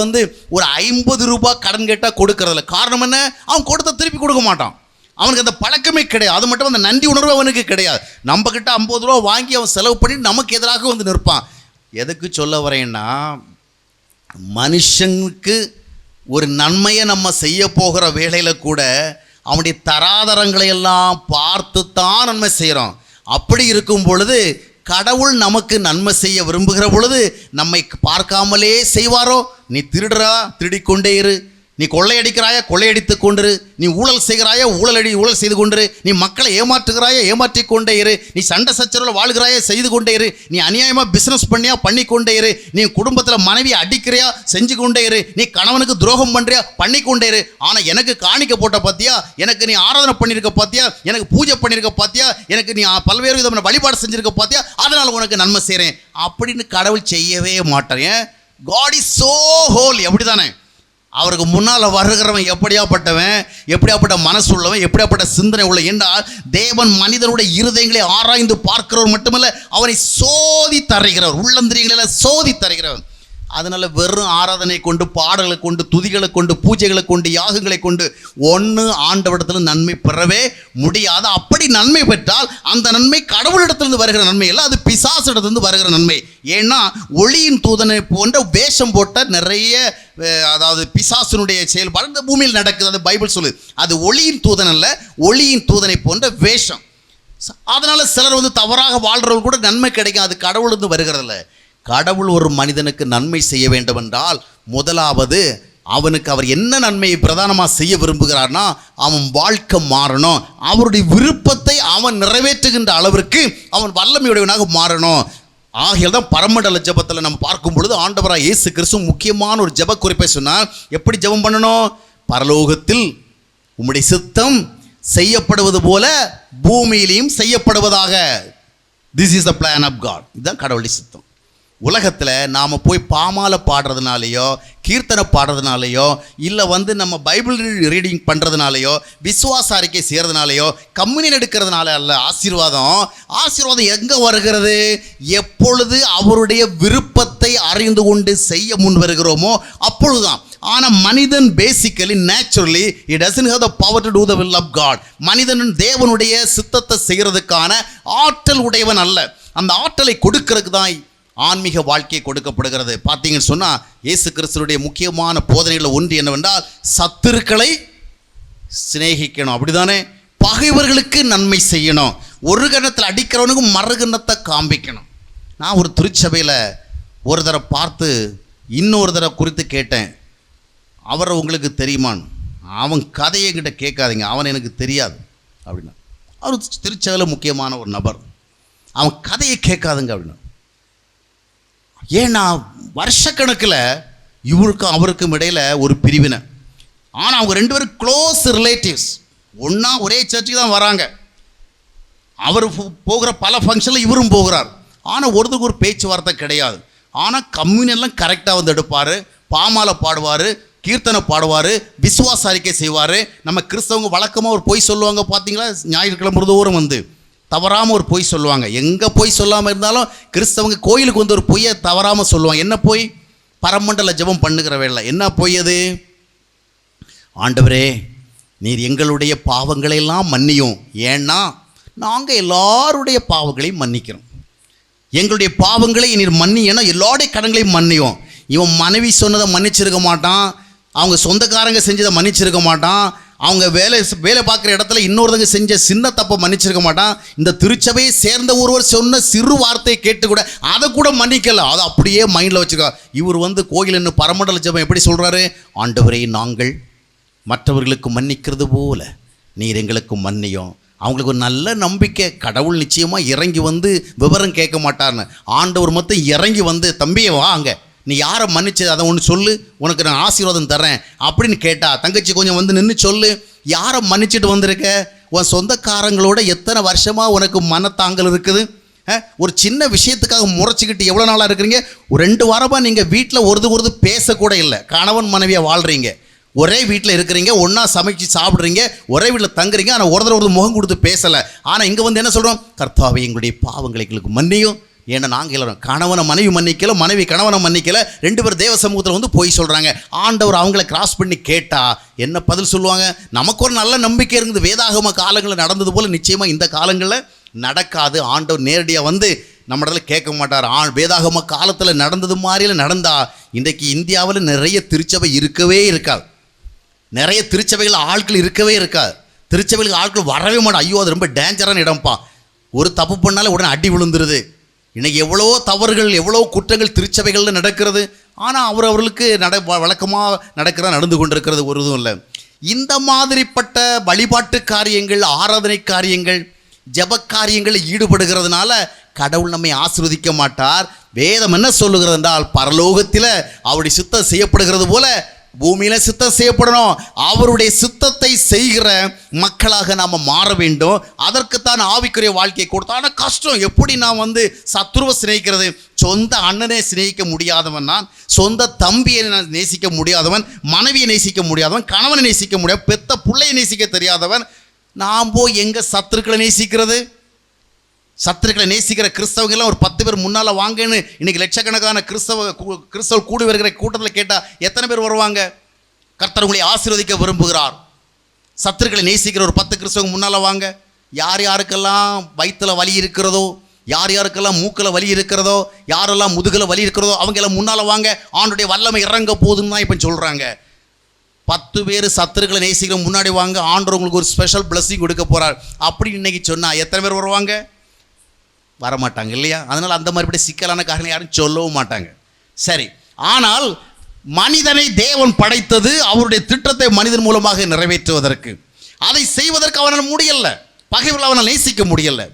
ஒரு 50 ரூபாய் கடன் கேட்டால் கொடுக்கறதில்ல. காரணம் என்ன? அவன் கொடுத்த திருப்பி கொடுக்க மாட்டான். அவனுக்கு அந்த பழக்கமே கிடையாது. அது மட்டும் அந்த நன்றி உணர்வு அவனுக்கு கிடையாது. நம்மக்கிட்ட 50 ரூபா வாங்கி அவன் செலவு பண்ணி நமக்கு எதிராக நிற்பான். எதுக்கு சொல்ல வரேன்னா, மனுஷனுக்கு ஒரு நன்மையை நம்ம செய்ய போகிற வேளையில் கூட அவனுடைய தராதரங்களை எல்லாம் பார்த்து தான் நன்மை செய்கிறோம். அப்படி இருக்கும் பொழுது கடவுள் நமக்கு நன்மை செய்ய விரும்புகிற பொழுது நம்மை பார்க்காமலே செய்வாரோ? நீ திருடுறா, திருடிக்கொண்டே இரு. நீ கொள்ளையடிக்கிறாயா, கொள்ளையடித்து கொண்டிரு. நீ ஊழல் செய்கிறாயா, ஊழல் செய்து கொண்டிரு. நீ மக்களை ஏமாற்றுகிறாயா, ஏமாற்றி கொண்டே இரு. நீ சண்டை சச்சரவில் வாழ்கிறாயா, செய்து கொண்டே இரு. நீ அநியாயமாக பிஸ்னஸ் பண்ணியா, பண்ணி கொண்டே இரு. நீ குடும்பத்தில் மனைவியை அடிக்கிறியா, செஞ்சு கொண்டே இரு. நீ கணவனுக்கு துரோகம் பண்ணுறியா, பண்ணி கொண்டே இரு. ஆனால் எனக்கு காணிக்க போட்ட பார்த்தியா, எனக்கு நீ ஆராதனை பண்ணியிருக்க பார்த்தியா, எனக்கு பூஜை பண்ணியிருக்க பார்த்தியா, எனக்கு நீ பல்வேறு விதமான வழிபாடு செஞ்சுருக்க பார்த்தியா, அதனால் உனக்கு நன்மை செய்கிறேன் அப்படின்னு கடவுள் செய்யவே மாட்டார். ஏன்? God is so holy. அப்படி தானே? அவருக்கு முன்னால் வருகிறவன் எப்படியாப்பட்டவன், எப்படியாப்பட்ட மனசு உள்ளவன், எப்படியாப்பட்ட சிந்தனை உள்ள என்றால் தேவன் மனிதனுடைய இருதயங்களை ஆராய்ந்து பார்க்கிறவர் மட்டுமல்ல, அவனை சோதி தருகிறவர், உள்ளந்திரியங்களை சோதி தருகிறவர். அதனால் வெறும் ஆராதனை கொண்டு, பாடல்களை கொண்டு, துதிகளை கொண்டு, பூஜைகளை கொண்டு, யாகங்களை கொண்டு ஆண்டவரிடத்தில் நன்மை பெறவே முடியாது. அப்படி நன்மை பெற்றால் அந்த நன்மை கடவுளிடத்திலிருந்து வருகிற நன்மை இல்லை, அது பிசாசிடத்திலிருந்து வருகிற நன்மை. ஏன்னா ஒளியின் தூதனை போன்ற வேஷம் போட்ட நிறைய, அதாவது பிசாசினுடைய செயல்பாடு இந்த பூமியில் நடக்குது. அது பைபிள் சொல்லுது. அது ஒளியின் தூதன் அல்ல, ஒளியின் தூதனை போன்ற வேஷம். அதனால் சிலர் தவறாக வாழ்கிறவங்க கூட நன்மை கிடைக்கும். அது கடவுளிருந்து வருகிறதில்ல. கடவுள் ஒரு மனிதனுக்கு நன்மை செய்ய வேண்டும் என்றால் முதலாவது அவனுக்கு அவர் என்ன நன்மையை பிரதானமாக செய்ய விரும்புகிறார்னா, அவன் வாழ்க்கை மாறணும். அவருடைய விருப்பத்தை அவன் நிறைவேற்றுகின்ற அளவிற்கு அவன் வல்லமையுடையவனாக மாறணும். ஆகையால் தான் பரமண்டல ஜெபத்தில் நம்ம பார்க்கும் பொழுது ஆண்டவராக இயேசு கிறிஸ்து முக்கியமான ஒரு ஜெப குறிப்பை சொன்னால், எப்படி ஜெபம் பண்ணணும்? பரலோகத்தில் உம்முடைய சித்தம் செய்யப்படுவது போல பூமியிலையும் செய்யப்படுவதாக. This is the plan of God. இதுதான் கடவுளுடைய சித்தம். உலகத்தில் நாம் போய் பாமாலை பாடுறதுனாலையோ கீர்த்தனை பாடுறதுனாலையோ இல்லை நம்ம பைபிள் ரீடிங் பண்ணுறதுனாலையோ விசுவாச அறிக்கை செய்கிறதுனாலையோ கம்யூனியன் எடுக்கிறதுனால அல்ல ஆசீர்வாதம் எங்கே வருகிறது? எப்பொழுது அவருடைய விருப்பத்தை அறிந்து கொண்டு செய்ய முன் வருகிறோமோ அப்பொழுதுதான். ஆனால் மனிதன் basically naturally he doesn't have the power to do the will of God. மனிதன் தேவனுடைய சித்தத்தை செய்கிறதுக்கான ஆற்றல் உடையவன் அல்ல. அந்த ஆற்றலை கொடுக்கறதுக்கு தான் ஆன்மீக வாழ்க்கை கொடுக்கப்படுகிறது. பார்த்தீங்கன்னு சொன்னால் இயேசு கிறிஸ்துவுடைய முக்கியமான போதனைகளில் ஒன்று என்னவென்றால் சத்துருக்களை சிநேகிக்கணும், அப்படிதானே? பகைவர்களுக்கு நன்மை செய்யணும், ஒரு கணத்தில் அடிக்கிறவனுக்கு மறுகணத்தை காண்பிக்கணும். நான் ஒரு திருச்சபையில் ஒரு தடவை பார்த்து இன்னொரு தடவை குறித்து கேட்டேன், அவரை உங்களுக்கு தெரியுமான்னு. அவன் கதையை கிட்ட கேட்காதீங்க, அவன் எனக்கு தெரியாது அப்படின்னா. அவர் திருச்சபையில் முக்கியமான ஒரு நபர், அவன் கதையை கேட்காதுங்க அப்படின்னா. ஏன்னா வருஷக்கணக்கில் இவருக்கும் அவருக்கும் இடையில் ஒரு பிரிவினை. ஆனால் அவங்க ரெண்டு பேரும் க்ளோஸ் ரிலேட்டிவ்ஸ், ஒன்றா ஒரே சர்ச்சுக்கு தான் வராங்க. அவர் போகிற பல ஃபங்க்ஷனில் இவரும் போகிறார். ஆனால் ஒருத்தருக்கு ஒரு பேச்சுவார்த்தை கிடையாது. ஆனால் கம்யூனியெல்லாம் கரெக்டாக எடுப்பார், பாமாலை பாடுவார், கீர்த்தனை பாடுவார், விசுவாச அறிக்கை செய்வார். நம்ம கிறிஸ்தவங்க வழக்கமாக ஒரு பொய் சொல்லுவாங்க பார்த்தீங்களா, ஞாயிற்றுக்கிழமை தோறும் தவறாமல் ஒரு பொய் சொல்லுவாங்க. எங்கே பொய் சொல்லாமல் இருந்தாலும் கிறிஸ்தவங்க கோயிலுக்கு ஒரு பொய்யை தவறாமல் சொல்லுவாங்க. என்ன பொய்? பரமண்டல ஜெபம் பண்ணுகிற வேலை. என்ன பொய் அது? ஆண்டவரே நீர் எங்களுடைய பாவங்களையெல்லாம் மன்னியும், ஏன்னா நாங்கள் எல்லாருடைய பாவங்களையும் மன்னிக்கிறோம். எங்களுடைய பாவங்களை நீர் மன்னி, ஏன்னா எல்லாருடைய கடன்களையும் மன்னியும். இவன் மனைவி சொன்னதை மன்னிச்சிருக்க மாட்டான், அவங்க சொந்தக்காரங்க செஞ்சதை மன்னிச்சிருக்க மாட்டான், அவங்க வேலை பார்க்குற இடத்துல இன்னொருத்தங்க செஞ்ச சின்ன தப்பை மன்னிச்சிருக்க மாட்டான். இந்த திருச்சபையை சேர்ந்த ஒருவர் சொன்ன சிறு வார்த்தையை கேட்டு கூட அதை கூட மன்னிக்கல, அதை அப்படியே மைண்டில் வச்சுக்கோ. இவர் கோயில் பரமண்டல ஜெபம் எப்படி சொல்கிறாரு? ஆண்டவரே நாங்கள் மற்றவர்களுக்கு மன்னிக்கிறது போல நீர் எங்களுக்கு மன்னியும். அவங்களுக்கு ஒரு நல்ல நம்பிக்கை, கடவுள் நிச்சயமாக இறங்கி விவரம் கேட்க மாட்டார்னு. ஆண்டவர் மொத்தம் இறங்கி தம்பியை வாங்க, நீ யாரை மன்னிச்சது அதை ஒன்று சொல்லு, உனக்கு நான் ஆசீர்வாதம் தர்றேன் அப்படின்னு கேட்டா தங்கச்சி கொஞ்சம் நின்று சொல்லு, யாரை மன்னிச்சுட்டு வந்திருக்க? உன் சொந்தக்காரங்களோட எத்தனை வருஷமாக உனக்கு மனத்தாங்கல் இருக்குது? ஒரு சின்ன விஷயத்துக்காக முறைச்சிக்கிட்டு எவ்வளோ நாளாக இருக்கிறீங்க? ஒரு 2 வாரமாக நீங்கள் வீட்டில் ஒருது பேசக்கூட இல்லை, கணவன் மனைவியாக வாழ்கிறீங்க, ஒரே வீட்டில் இருக்கிறீங்க, ஒன்றா சமைச்சு சாப்பிட்றீங்க, ஒரே வீட்டில் தங்குறீங்க, ஆனால் ஒருத்தர் முகம் கொடுத்து பேசலை. ஆனால் இங்கே என்ன சொல்கிறோம்? கர்த்தாவே எங்களுடைய பாவங்களை எங்களுக்கு மன்னியும். ஏன்னா நாங்கள் எல்லாரும் கணவனை மனைவி மன்னிக்கல, மனைவி கணவனை மன்னிக்கல, 2 பேர் தேவ சமூகத்தில் போய் சொல்கிறாங்க. ஆண்டவர் அவங்கள கிராஸ் பண்ணி கேட்டால் என்ன பதில் சொல்லுவாங்க? நமக்கு ஒரு நல்ல நம்பிக்கை இருக்குது, வேதாகம காலங்களில் நடந்தது போல் நிச்சயமாக இந்த காலங்களில் நடக்காது. ஆண்டவர் நேரடியாக நம்ம இடத்துல கேட்க மாட்டார். வேதாகம காலத்தில் நடந்தது மாதிரியில் நடந்தால் இன்றைக்கு இந்தியாவில் நிறைய திருச்சபை இருக்கவே இருக்காது, நிறைய திருச்சபைகள் ஆட்கள் இருக்கவே இருக்காது, திருச்சபைகளுக்கு ஆட்கள் வரவே மாட்டான். ஐயோ அது ரொம்ப டேஞ்சரான இடம்ப்பா, ஒரு தப்பு பண்ணாலே உடனே அடி விழுந்துருது. இன்றைக்கி எவ்வளோ தவறுகள், எவ்வளோ குற்றங்கள் திருச்சபைகளில் நடக்கிறது. ஆனால் அவர்களுக்கு வழக்கமாக நடந்து கொண்டிருக்கிறது ஒரு இதுவும் இல்லை. இந்த மாதிரிப்பட்ட வழிபாட்டு காரியங்கள், ஆராதனை காரியங்கள், ஜப காரியங்களில் ஈடுபடுகிறதுனால கடவுள் நம்மை ஆசீர்வதிக்க மாட்டார். வேதம் என்ன சொல்லுகிறது என்றால், பரலோகத்தில் அவருடைய சித்தம் செய்யப்படுகிறது போல பூமியில சித்தம் செய்யப்படணும். அவருடைய சித்தத்தை செய்கிற மக்களாக நாம் மாற வேண்டும். அதற்குத்தான் ஆவிக்குரிய வாழ்க்கையை கொடுத்தோம். ஆனால் கஷ்டம். எப்படி நான் சத்துருவை சிநேகிக்கிறது? சொந்த அண்ணனை சிநேகிக்க முடியாதவன் நான், சொந்த தம்பியை நேசிக்க முடியாதவன், மனைவியை நேசிக்க முடியாதவன், கணவனை நேசிக்க முடியாது, பெத்த பிள்ளையை நேசிக்க தெரியாதவன், நாம் போய் எங்கே சத்துருக்களை நேசிக்கிறது? சத்துருக்களை நேசிக்கிற கிறிஸ்தவங்கெல்லாம் ஒரு 10 பேர் முன்னால் வாங்கன்னு இன்றைக்கி லட்சக்கணக்கான கிறிஸ்தவ கூடி வருகிற கூட்டத்தில் கேட்டால் எத்தனை பேர் வருவாங்க? கர்த்தர் உங்களை ஆசீர்வதிக்க விரும்புகிறார். சத்துருக்களை நேசிக்கிற ஒரு 10 கிறிஸ்தவங்க முன்னால் வாங்க. யார் யாருக்கெல்லாம் வயிற்றில் வலி இருக்கிறதோ, யார் யாருக்கெல்லாம் மூக்கில் வலி இருக்கிறதோ, யாரெல்லாம் முதுகில் வலி இருக்கிறதோ அவங்க எல்லாம் முன்னால் வாங்க. ஆண்டுடைய வல்லமை இறங்க போதுன்னு தான் இப்போ சொல்கிறாங்க. 10 பேர் சத்துருக்களை நேசிக்கிற முன்னாடி வாங்க, ஆண்டவர் உங்களுக்கு ஒரு ஸ்பெஷல் பிளஸிங் கொடுக்க போகிறார் அப்படின்னு இன்றைக்கி சொன்னால் எத்தனை பேர் வருவாங்க? வரமாட்டாங்க இல்லையா? அதனால் அந்த மாதிரி சிக்கலான காரணம் யாரும் சொல்லவும் மாட்டாங்க. சரி, ஆனால் மனிதனை தேவன் படைத்தது அவருடைய திட்டத்தை மனிதன் மூலமாக நிறைவேற்றுவதற்கு. அதை செய்வதற்கு அவனால் முடியல, பகைவர்கள் அவனால் நேசிக்க முடியல.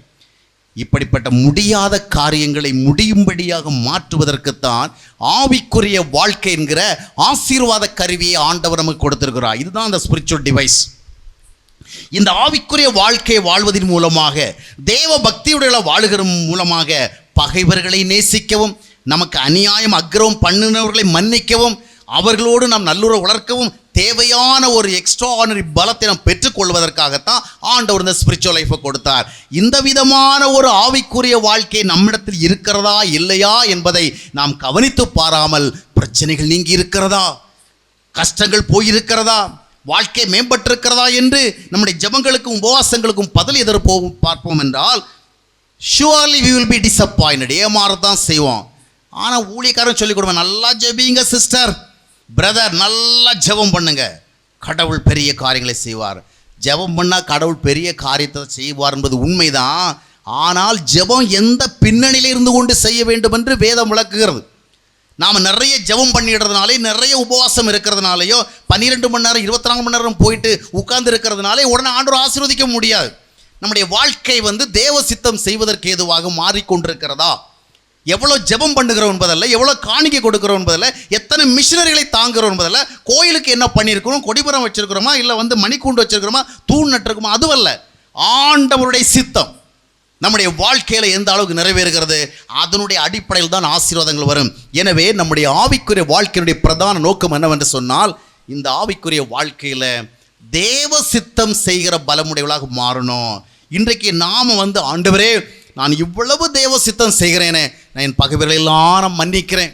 இப்படிப்பட்ட முடியாத காரியங்களை முடியும்படியாக மாற்றுவதற்குத்தான் ஆவிக்குரிய வாழ்க்கை என்கிற ஆசீர்வாத கருவியை ஆண்டவர் நமக்கு கொடுத்திருக்கிறார். இதுதான் அந்த ஸ்பிரிச்சுவல் டிவைஸ். இந்த ஆவிக்குரிய வாழ்க்கையை வாழ்வதன் மூலமாக, தேவ பக்தியுடைய வாழுகிற மூலமாக பகைவர்களை நேசிக்கவும் நமக்கு அநியாயம் அக்கிரமம் பண்ணினவர்களை மன்னிக்கவும் அவர்களோடு நாம் நல்லுறவு வளர்க்கவும் தேவையான ஒரு எக்ஸ்ட்ராஆர்டினரி பலத்தை நாம் பெற்றுக்கொள்வதற்காகத்தான் ஆண்டவர் இந்த ஸ்பிரிச்சுவல் லைஃபை கொடுத்தார். இந்த விதமான ஒரு ஆவிக்குரிய வாழ்க்கை நம்மிடத்தில் இருக்கிறதா இல்லையா என்பதை நாம் கவனித்து பாராமல் பிரச்சனைகள் நீங்கி இருக்கிறதா, கஷ்டங்கள் போயிருக்கிறதா, வாழ்க்கை மேம்பட்டிருக்கிறதா என்று நம்முடைய ஜெபங்களுக்கும் உபவாசங்களுக்கும் பதில் பார்ப்போம் என்றால் surely we will be disappointed. ஏமாறதான் செய்வோம். ஆனால் ஊழியக்காரன் சொல்லிக் கொடுப்பேன், நல்லா ஜெபிங்க சிஸ்டர் பிரதர், நல்லா ஜெபம் பண்ணுங்க, கடவுள் பெரிய காரியங்களை செய்வார். ஜெபம் பண்ணால் கடவுள் பெரிய காரியத்தை செய்வார் என்பது உண்மைதான். ஆனால் ஜெபம் எந்த பின்னணியில் இருந்து கொண்டு செய்ய வேண்டும் என்று வேதம் விளக்குகிறது. நாம் நிறைய ஜெபம் பண்ணிடுறதுனாலே, நிறைய உபவாசம் இருக்கிறதுனாலையோ, 12 மணி நேரம் 24 மணி நேரம் போயிட்டு உட்கார்ந்து இருக்கிறதுனாலே உடனே ஆண்டவர் ஆசீர்வதிக்க முடியாது. நம்முடைய வாழ்க்கை தேவ சித்தம் செய்வதற்கு ஏதுவாக மாறிக்கொண்டிருக்கிறதா, எவ்வளோ ஜெபம் பண்ணுகிறோம் என்பதல்ல, எவ்வளோ காணிக்கை கொடுக்குறோம் என்பதல்ல, எத்தனை மிஷினரிகளை தாங்குகிறோம் என்பதல்ல, கோயிலுக்கு என்ன பண்ணியிருக்கிறோம், கொடிமரம் வச்சிருக்கிறோமா, இல்லை மணிக்கூண்டு வச்சிருக்கிறோமா, தூண் நட்டிருக்குமா, அதுவல்ல. ஆண்டவருடைய சித்தம் நம்முடைய வாழ்க்கையில் எந்த அளவுக்கு நிறைவேறுகிறது, அதனுடைய அடிப்படையில் தான் ஆசீர்வாதங்கள் வரும். எனவே நம்முடைய ஆவிக்குரிய வாழ்க்கையினுடைய பிரதான நோக்கம் என்னவென்று சொன்னால், இந்த ஆவிக்குரிய வாழ்க்கையில் தேவ சித்தம் செய்கிற பலமுடையவளாக மாறணும். இன்றைக்கு நாம் ஆண்டவரே நான் இவ்வளவு தேவ சித்தம் செய்கிறேனே, நான் என் பகைவர்களை எல்லாம் மன்னிக்கிறேன்,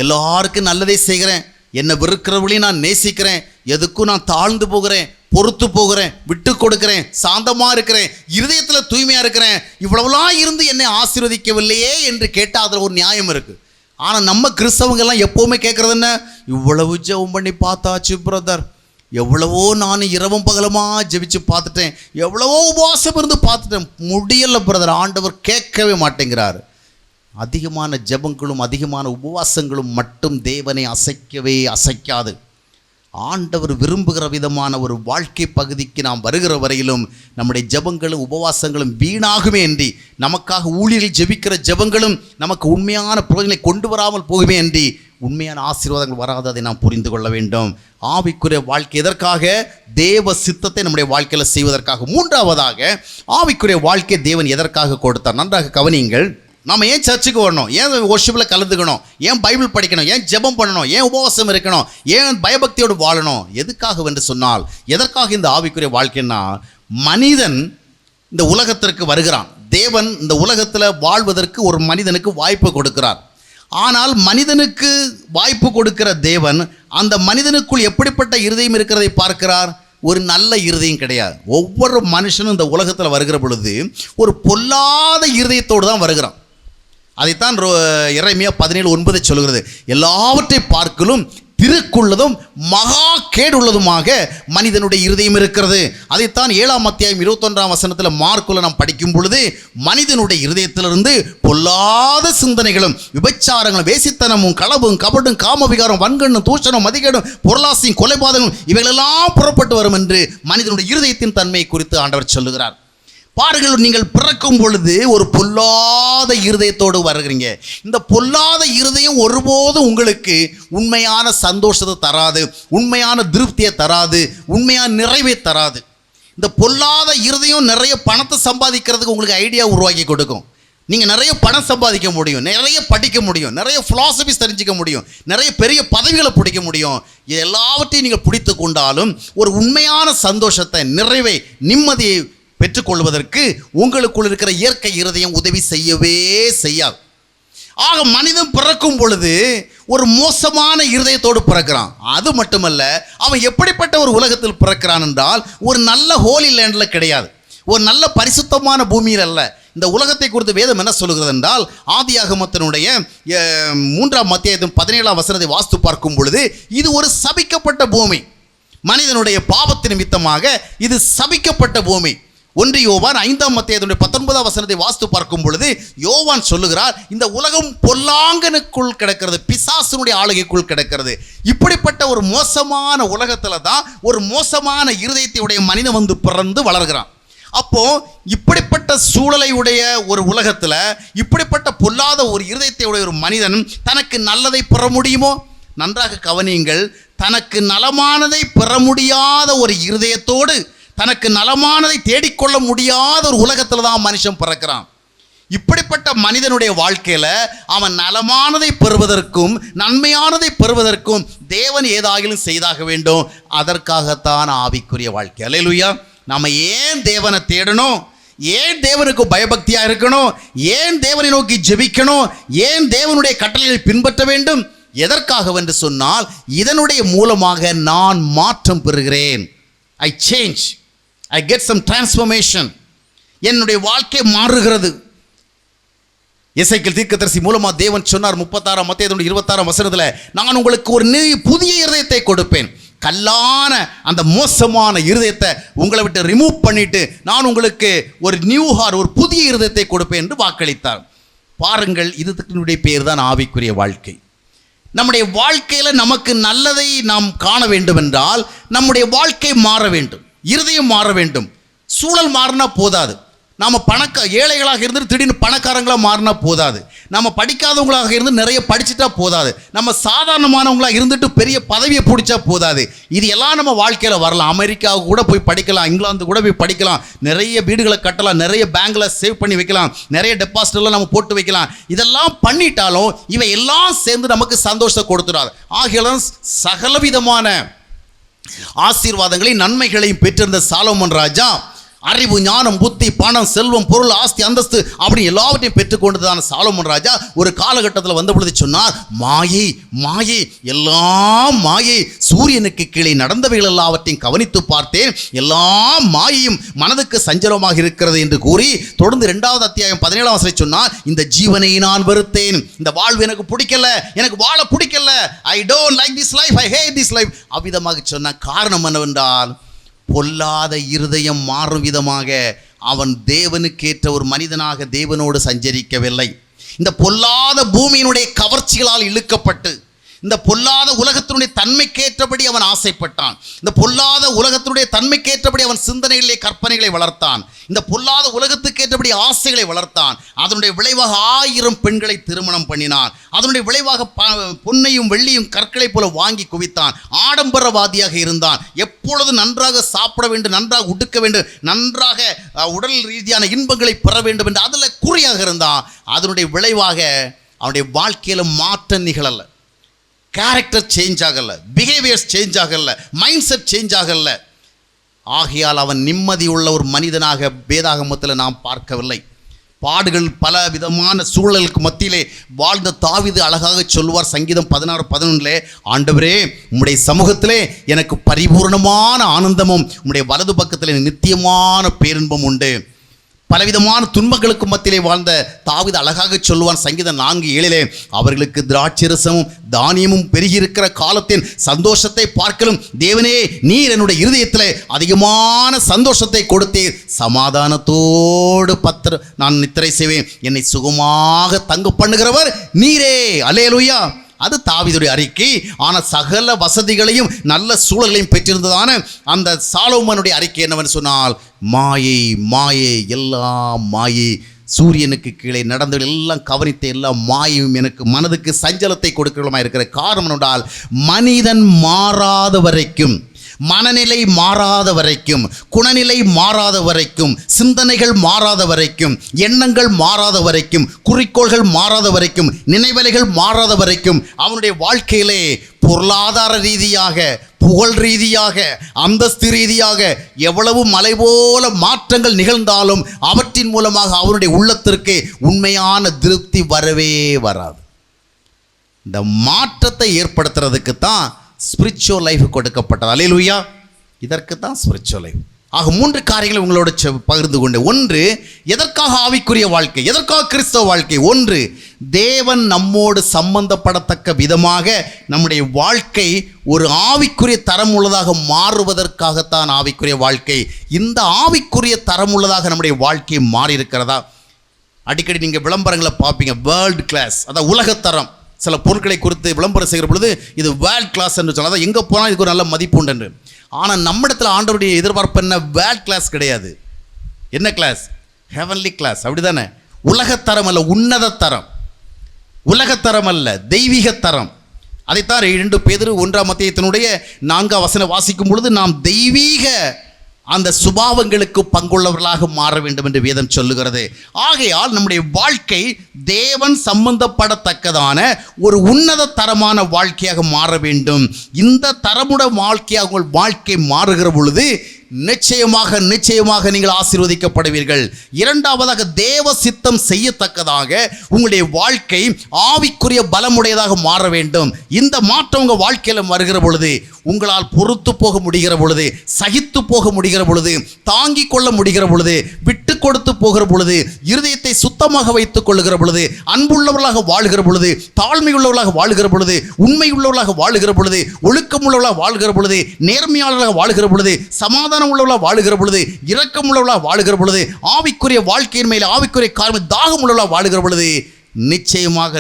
எல்லாருக்கும் நல்லதே செய்கிறேன், என்னை வெறுக்கிறவர்களையும் நான் நேசிக்கிறேன், எதுக்கும் நான் தாழ்ந்து போகிறேன், பொறுத்து போகிறேன், விட்டு கொடுக்கிறேன், சாந்தமாக இருக்கிறேன், இருதயத்தில் தூய்மையாக இருக்கிறேன், இவ்வளவுலாம் இருந்து என்னை ஆசீர்வதிக்கவில்லையே என்று கேட்டால் அதில் ஒரு நியாயம் இருக்குது. ஆனால் நம்ம கிறிஸ்தவங்கெல்லாம் எப்போவுமே கேட்குறது என்ன, இவ்வளவு ஜெபம் பண்ணி பார்த்தாச்சு பிரதர், எவ்வளவோ நான் இரவும் பகலமாக ஜெபிச்சு பார்த்துட்டேன், எவ்வளவோ உபவாசம் இருந்து பார்த்துட்டேன், முடியலை பிரதர், ஆண்டவர் கேட்கவே மாட்டேங்கிறார். அதிகமான ஜெபங்களும் அதிகமான உபவாசங்களும் மட்டும் தேவனை அசைக்கவே அசைக்காது. ஆண்டவர் விரும்புகிற விதமான ஒரு வாழ்க்கை பகுதிக்கு நாம் வருகிற வரையிலும் நம்முடைய ஜெபங்களும் உபவாசங்களும் வீணாகுமே என்று, நமக்காக ஊழியர்கள் ஜெபிக்கிற ஜெபங்களும் நமக்கு உண்மையான பிரயோஜனங்களை கொண்டு வராமல் போகுமே என்று உண்மையான ஆசீர்வாதங்கள் வராது. அதை நாம் புரிந்து கொள்ள வேண்டும். ஆவிக்குரிய வாழ்க்கை எதற்காக? தேவ சித்தத்தை நம்முடைய வாழ்க்கையில் செய்வதற்காக. மூன்றாவதாக ஆவிக்குரிய வாழ்க்கை தேவன் எதற்காக கொடுத்தார்? நன்றாக கவனியுங்கள். நாம் ஏன் சர்ச்சுக்கு வரணும், ஏன் வொர்ஷிப்பில் கலந்துக்கணும், ஏன் பைபிள் படிக்கணும், ஏன் ஜெபம் பண்ணணும், ஏன் உபவாசம் இருக்கணும், ஏன் பயபக்தியோடு வாழணும்? எதுக்காக என்று சொன்னால், எதற்காக இந்த ஆவிக்குரிய வாழ்க்கைன்னா, மனிதன் இந்த உலகத்திற்கு வருகிறான். தேவன் இந்த உலகத்தில் வாழ்வதற்கு ஒரு மனிதனுக்கு வாய்ப்பு கொடுக்கிறார். ஆனால் மனிதனுக்கு வாய்ப்பு கொடுக்கிற தேவன் அந்த மனிதனுக்குள் எப்படிப்பட்ட இருதயம் இருக்கிறதை பார்க்கிறார்? ஒரு நல்ல இருதயம் கிடையாது. ஒவ்வொரு மனுஷனும் இந்த உலகத்தில் வருகிற பொழுது ஒரு பொல்லாத இருதயத்தோடு தான் வருகிறான். அதைத்தான் எரேமியா 17:9 சொல்கிறது, எல்லாவற்றை பார்க்கலும் திருக்குள்ளதும் மகா கேடுள்ளதுமாக மனிதனுடைய இருதயம் இருக்கிறது. அதைத்தான் 7ஆம் அத்தியாயம் 21ஆம் வசனத்தில் மார்க்குள்ள நாம் படிக்கும் பொழுது, மனிதனுடைய இருதயத்திலிருந்து பொல்லாத சிந்தனைகளும் விபச்சாரங்களும் வேசித்தனமும் களவும் கபடும் காமவிகாரம் வன்கண்ணும் தூஷணம் மதிகேடும் பொருளாசையும் கொலைபாதகம் இவைகளெல்லாம் புறப்பட்டு வரும் என்று மனிதனுடைய இருதயத்தின் தன்மையை குறித்து ஆண்டவர் சொல்லுகிறார். பாருங்கள், நீங்கள் பிறக்கும் பொழுது ஒரு பொல்லாத இருதயத்தோடு வருகிறீங்க. இந்த பொல்லாத இருதயம் ஒருபோதும் உங்களுக்கு உண்மையான சந்தோஷத்தை தராது, உண்மையான திருப்தியை தராது, உண்மையான நிறைவை தராது. இந்த பொல்லாத இருதயம் நிறைய பணத்தை சம்பாதிக்கிறதுக்கு உங்களுக்கு ஐடியா உருவாக்கி கொடுக்கும். நீங்கள் நிறைய பணம் சம்பாதிக்க முடியும், நிறைய படிக்க முடியும், நிறைய ஃபிலாசபிஸ் தெரிஞ்சிக்க முடியும், நிறைய பெரிய பதவிகளை பிடிக்க முடியும். இது எல்லாவற்றையும் நீங்கள் பிடித்து கொண்டாலும் ஒரு உண்மையான சந்தோஷத்தை, நிறைவை, நிம்மதியை பெற்றுக்கொள்வதற்கு உங்களுக்குள் இருக்கிற இயற்கை இருதயம் உதவி செய்யவே செய்யாது. ஆக மனிதன் பிறக்கும் பொழுது ஒரு மோசமான இருதயத்தோடு பிறக்கிறான். அது மட்டுமல்ல, அவன் எப்படிப்பட்ட ஒரு உலகத்தில் பிறக்கிறான் என்றால், ஒரு நல்ல ஹோலி லேண்டில் கிடையாது, ஒரு நல்ல பரிசுத்தமான பூமியில் அல்ல. இந்த உலகத்தை குறித்து வேதம் என்ன சொல்கிறது என்றால், ஆதியாகமத்தினுடைய 3ஆம் அத்தியாயம் 17ஆம் வசனத்தை வாஸ்து பார்க்கும் பொழுது, இது ஒரு சபிக்கப்பட்ட பூமி. மனிதனுடைய பாவத்தின் நிமித்தமாக இது சபிக்கப்பட்ட பூமி. 1 யோவான் 5ஆம் அத்தியாயத்தினுடைய 19ஆம் வசனத்தை வாஸ்து பார்க்கும் பொழுது யோவான் சொல்லுகிறார், இந்த உலகம் பொல்லாங்கனுக்குள் கிடக்கிறது, பிசாசுனுடைய ஆளுகைக்குள் கிடக்கிறது. இப்படிப்பட்ட ஒரு மோசமான உலகத்தில் தான் ஒரு மோசமான இருதயத்தை உடைய மனிதன் பிறந்து வளர்கிறான். அப்போ இப்படிப்பட்ட சூழலை உடைய ஒரு உலகத்தில் இப்படிப்பட்ட பொல்லாத ஒரு இருதயத்தை உடைய ஒரு மனிதன் தனக்கு நல்லதை பெற முடியுமோ? நன்றாக கவனியுங்கள். தனக்கு நலமானதை பெற முடியாத ஒரு இருதயத்தோடு, தனக்கு நலமானதை தேடிக்கொள்ள முடியாத ஒரு உலகத்தில் தான் மனுஷன் பிறக்கிறான். இப்படிப்பட்ட மனிதனுடைய வாழ்க்கையில அவன் நலமானதை பெறுவதற்கும் நன்மையானதை பெறுவதற்கும் தேவன் ஏதாகிலும் செய்தாக வேண்டும். அதற்காகத்தான் ஆவிக்குரிய வாழ்க்கை. அல்லேலூயா. நம்ம ஏன் தேவனை தேடணும்? ஏன் தேவனுக்கு பயபக்தியா இருக்கணும்? ஏன் தேவனை நோக்கி ஜெபிக்கணும்? ஏன் தேவனுடைய கட்டளைகளை பின்பற்ற வேண்டும்? எதற்காகவென்று சொன்னால், இதனுடைய மூலமாக நான் மாற்றம் பெறுகிறேன். I change, I get some transformation. என்னுடைய வாழ்க்கை மாறுகிறது. எசேக்கியேல் தீர்க்கதரிசி மூலமா தேவன் சொன்னார் 36 மத்தேயு 26 நான் உங்களுக்கு ஒரு புதிய இருதயத்தை கொடுப்பேன். கல்லான அந்த மோசமான இருதயத்தை உங்களை விட்டு ரிமூவ் பண்ணிட்டு நான் உங்களுக்கு ஒரு நியூ ஹார்ட், ஒரு புதிய இருதயத்தை கொடுப்பேன் என்று வாக்களித்தார். பாருங்கள், இதுக்கு பேர் தான் ஆவிக்குரிய வாழ்க்கை. நம்முடைய வாழ்க்கையில நமக்கு நல்லதை நாம் காண வேண்டும் என்றால் நம்முடைய வாழ்க்கை மாற வேண்டும், இருதயம் மாற வேண்டும். சூழல் மாறினா போதாது. நாம் ஏழைகளாக இருந்து திடீர்னு பணக்காரங்களாக மாறினா போதாது. நம்ம படிக்காதவங்களாக இருந்து நிறைய படிச்சுட்டா போதாது. நம்ம சாதாரணமானவங்களாக இருந்துட்டு பெரிய பதவியை பிடிச்சா போதாது. இது எல்லாம் நம்ம வாழ்க்கையில் வரலாம். அமெரிக்காவுக்கு கூட போய் படிக்கலாம், இங்கிலாந்து கூட போய் படிக்கலாம், நிறைய வீடுகளை கட்டலாம், நிறைய பேங்கில் சேவ் பண்ணி வைக்கலாம், நிறைய டெபாசிட்லாம் நம்ம போட்டு வைக்கலாம். இதெல்லாம் பண்ணிட்டாலும் இவை எல்லாம் சேர்ந்து நமக்கு சந்தோஷத்தை கொடுத்துடாது. ஆகியதான் சகலவிதமான ஆசீர்வாதங்களையும் நன்மைகளையும் பெற்றிருந்த சாலோமன் ராஜா அறிவு, ஞானம், புத்தி, பணம், செல்வம், பொருள், ஆஸ்தி, அந்தஸ்து அப்படி எல்லாவற்றையும் பெற்றுக்கொண்டதான சாலோமன் ராஜா ஒரு காலகட்டத்தில் வந்த பொழுது சொன்னார், மாயை மாயை, எல்லாம் மாயை. சூரியனுக்கு கீழே நடந்தவைகள் எல்லாவற்றையும் கவனித்து பார்த்தேன், எல்லாம் மாயையும் மனதுக்கு சஞ்சலமாக இருக்கிறது என்று கூறி தொடர்ந்து 2வது அத்தியாயம் 17ஆம் வசனம் சொன்னார், இந்த ஜீவனை நான் வெறுத்தேன், இந்த வாழ்வு எனக்கு பிடிக்கல, எனக்கு வாழ பிடிக்கல, I don't like this life, I hate this life. அவ்விதமாக சொன்ன காரணம் என்னவென்றால், பொல்லாத இருதயம் மாறும் விதமாக அவன் தேவனுக்கேற்ற ஒரு மனிதனாக தேவனோடு சஞ்சரிக்கவில்லை. இந்த பொல்லாத பூமியினுடைய கவர்ச்சிகளால் இழுக்கப்பட்டு இந்த பொல்லாத உலகத்தினுடைய தன்மைக்கேற்றபடி அவன் ஆசைப்பட்டான். இந்த பொல்லாத உலகத்தினுடைய தன்மைக்கேற்றபடி அவன் சிந்தனைகளிலே கற்பனைகளை வளர்த்தான். இந்த பொல்லாத உலகத்துக்கேற்றபடி ஆசைகளை வளர்த்தான். அதனுடைய விளைவாக 1000 பெண்களை திருமணம் பண்ணினான். அதனுடைய விளைவாக பொன்னையும் வெள்ளியும் கற்களை போல வாங்கி குவித்தான். ஆடம்பரவாதியாக இருந்தான். எப்பொழுது நன்றாக சாப்பிட வேண்டும், நன்றாக உடுக்க வேண்டும், நன்றாக உடல் ரீதியான இன்பங்களை பெற வேண்டும் என்று அதில் குறியாக இருந்தான். அதனுடைய விளைவாக அவனுடைய வாழ்க்கையில் மாற்றம் நிகழலை. கேரக்டர் சேஞ்ச் ஆகலை, பிஹேவியர்ஸ் சேஞ்ச் ஆகலை, மைண்ட் செட் சேஞ்ச் ஆகலை. ஆகையால் அவன் நிம்மதி உள்ள ஒரு மனிதனாக வேதாகமத்தில் நாம் பார்க்கவில்லை. பாடுகள் பல விதமான சூழலுக்கு மத்தியிலே வாழ்ந்த தாவீது அழகாக சொல்வார். சங்கீதம் 16:11 ஆண்டவரே, உம்முடைய சமூகத்திலே எனக்கு பரிபூர்ணமான ஆனந்தமும் உம்முடைய வலது பக்கத்திலே நித்தியமான பேரின்பம் உண்டு. பலவிதமான துன்பங்களுக்கு மத்தியிலே வாழ்ந்த தாவீது அழகாக சொல்லுவான். சங்கீதம் 4:7 அவர்களுக்கு திராட்சரசமும் தானியமும் பெருகியிருக்கிற காலத்தின் சந்தோஷத்தை பார்க்கலும் தேவனே, நீர் என்னுடைய இருதயத்தில் அதிகமான சந்தோஷத்தை கொடுத்தீர். சமாதானத்தோடு நான் நித்திரை செய்வேன், என்னை சுகமாக தங்க பண்ணுகிறவர் நீரே. அல்லேலூயா. அது தாவீதுடைய அறிக்கை. ஆனால் சகல வசதிகளையும் நல்ல சூழலையும் பெற்றிருந்ததான அந்த சாலோமனுடைய அறிக்கை என்னவென்று சொன்னால், மாயை மாயை, எல்லாம் மாயை. சூரியனுக்கு கீழே நடந்தது எல்லாம் கவனித்த எல்லாம் மாயும் எனக்கு மனதுக்கு சஞ்சலத்தை கொடுக்கிறமா இருக்கிற காரணம் என்றால், மனிதன் மாறாத வரைக்கும், மனநிலை மாறாத வரைக்கும், குணநிலை மாறாத வரைக்கும், சிந்தனைகள் மாறாத வரைக்கும், எண்ணங்கள் மாறாத வரைக்கும், குறிக்கோள்கள் மாறாத வரைக்கும், நினைவலைகள் மாறாத வரைக்கும் அவனுடைய வாழ்க்கையிலே பொருளாதார ரீதியாக, புகழ் ரீதியாக, அந்தஸ்து ரீதியாக எவ்வளவு மலை போல மாற்றங்கள் நிகழ்ந்தாலும் அவற்றின் மூலமாக அவனுடைய உள்ளத்திற்கு உண்மையான திருப்தி வரவே வராது. இந்த மாற்றத்தை ஏற்படுத்துறதுக்கு தான் ஸ்பிரிச்சுவல் லைஃப் கொடுக்கப்பட்டது. அல்லேலூயா. இதற்கு தான் ஸ்பிரிச்சுவல் லைஃப். ஆக 3 காரியங்களை உங்களோட பகிர்ந்து கொண்டு, 1, எதற்காக ஆவிக்குரிய வாழ்க்கை, எதற்காக கிறிஸ்தவ வாழ்க்கை? 1, தேவன் நம்மோடு சம்பந்தப்படத்தக்க விதமாக நம்முடைய வாழ்க்கை ஒரு ஆவிக்குரிய தரம் உள்ளதாக மாறுவதற்காகத்தான் ஆவிக்குரிய வாழ்க்கை. இந்த ஆவிக்குரிய தரம் உள்ளதாக நம்முடைய வாழ்க்கை மாறி இருக்கிறதா? அடிக்கடி நீங்கள் விளம்பரங்களை பார்ப்பீங்க, வேர்ல்டு கிளாஸ், அதான் உலகத்தரம். சில பொருட்களை குறித்து விளம்பரம் செய்கிற பொழுது இது வேர்ல்ட் கிளாஸ் என்று சொன்னால், அதான் எங்கே போனால் இதுக்கு ஒரு நல்ல மதிப்பு உண்டு என்று. ஆனால் நம்மிடத்தில் ஆண்டவருடைய எதிர்பார்ப்பு என்ன? வேர்ல்ட் கிளாஸ் கிடையாது. என்ன கிளாஸ்? Heavenly class. அப்படி தானே? உலகத்தரம் அல்ல, உன்னத தரம். உலகத்தரம் அல்ல, தெய்வீகத்தரம். அதைத்தான் 2 பேதுரு 1ஆம் அத்தியாயத்தினுடைய 4ஆம் வசனம் வாசிக்கும் பொழுது நாம் தெய்வீக அந்த சுபாவங்களுக்கு பங்குள்ளவர்களாக மாற வேண்டும் என்று வேதம் சொல்லுகிறது. ஆகையால் நம்முடைய வாழ்க்கை தேவன் சம்பந்தப்படத்தக்கதான ஒரு உன்னத தரமான வாழ்க்கையாக மாற வேண்டும். இந்த தரமுட வாழ்க்கையாக உங்கள் வாழ்க்கை மாறுகிற பொழுது நிச்சயமாக நீங்கள் ஆசீர்வதிக்கப்படுவீர்கள். இரண்டாவதாக, தேவ சித்தம் செய்யத்தக்கதாக உங்களுடைய வாழ்க்கை ஆவிக்குரிய பலமுடையதாக மாற வேண்டும். இந்த மாற்றம் உங்கள் வாழ்க்கையில் வருகிற பொழுது உங்களால் பொறுத்து போக முடிகிற பொழுது, சகித்து போக முடிகிற பொழுது, தாங்கிக் கொள்ள முடிகிற பொழுது, விட்டு கொடுத்து போகிற பொழுது, இருதயத்தை சுத்தமாக வைத்துக் கொள்ளுகிற பொழுது, அன்புள்ளவர்களாக வாழ்கிற பொழுது, தாழ்மை உள்ளவர்களாக வாழ்கிற பொழுது, உண்மை உள்ளவர்களாக வாழ்கிற பொழுது, ஒழுக்கம் உள்ளவர்களாக வாழ்கிற பொழுது, நேர்மையாளர்களாக வாழ்கிற பொழுது, சமாதானம் உள்ளவர்களாக வாழ்கிற பொழுது, இரக்கம் உள்ளவர்களாக வாழ்கிற பொழுது, ஆவிக்குரிய வாழ்க்கையின் மேல் ஆவிக்குரிய காரணம் தாகம் உள்ளவர்களாக வாழ்கிற பொழுது நிச்சயமாக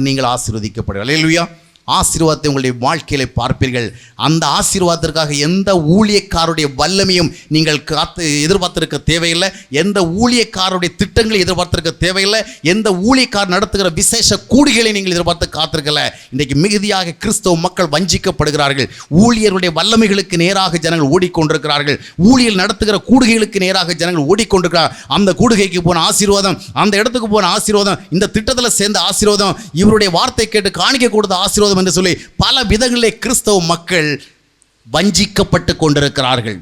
நீங்கள் ஆசீர்வதிக்கப்படுவீர்கள். அல்லேலூயா. ஆசீர்வாதத்தை உங்களுடைய வாழ்க்கையில பார்ப்பீர்கள். அந்த ஆசீர்வாதத்திற்காக எந்த ஊழியக்காரருடைய வல்லமையும் நீங்கள் எதிர்பார்த்திருக்க தேவையில்லை. எந்த ஊழியக்காரருடைய திட்டங்களை எதிர்பார்த்திருக்க தேவையில்லை. எந்த ஊழியக்காரர் நடத்துகிற விசேஷ கூடுகளை நீங்கள் எதிர்பார்த்து காத்திருக்கல. இன்றைக்கு மிகுதியாக கிறிஸ்தவ மக்கள் வஞ்சிக்கப்படுகிறார்கள். ஊழியருடைய வல்லமைகளுக்கு நேராக ஜனங்கள் ஓடிக்கொண்டிருக்கிறார்கள். ஊழியர் நடத்துகிற கூடுகைகளுக்கு நேராக ஜனங்கள் ஓடிக்கொண்டிருக்கிறார். அந்த கூடுகைக்கு போன ஆசீர்வாதம், அந்த இடத்துக்கு போன ஆசீர்வாதம், இந்த திட்டத்தில் சேர்ந்த ஆசீர்வாதம், இவருடைய வார்த்தை கேட்டு காணிக்க கொடுத்த ஆசீர்வாதம் என்று சொல்லி பல விதங்களிலே கிறிஸ்தவ மக்கள் வஞ்சிக்கப்பட்டு கொண்டிருக்கிறார்கள்.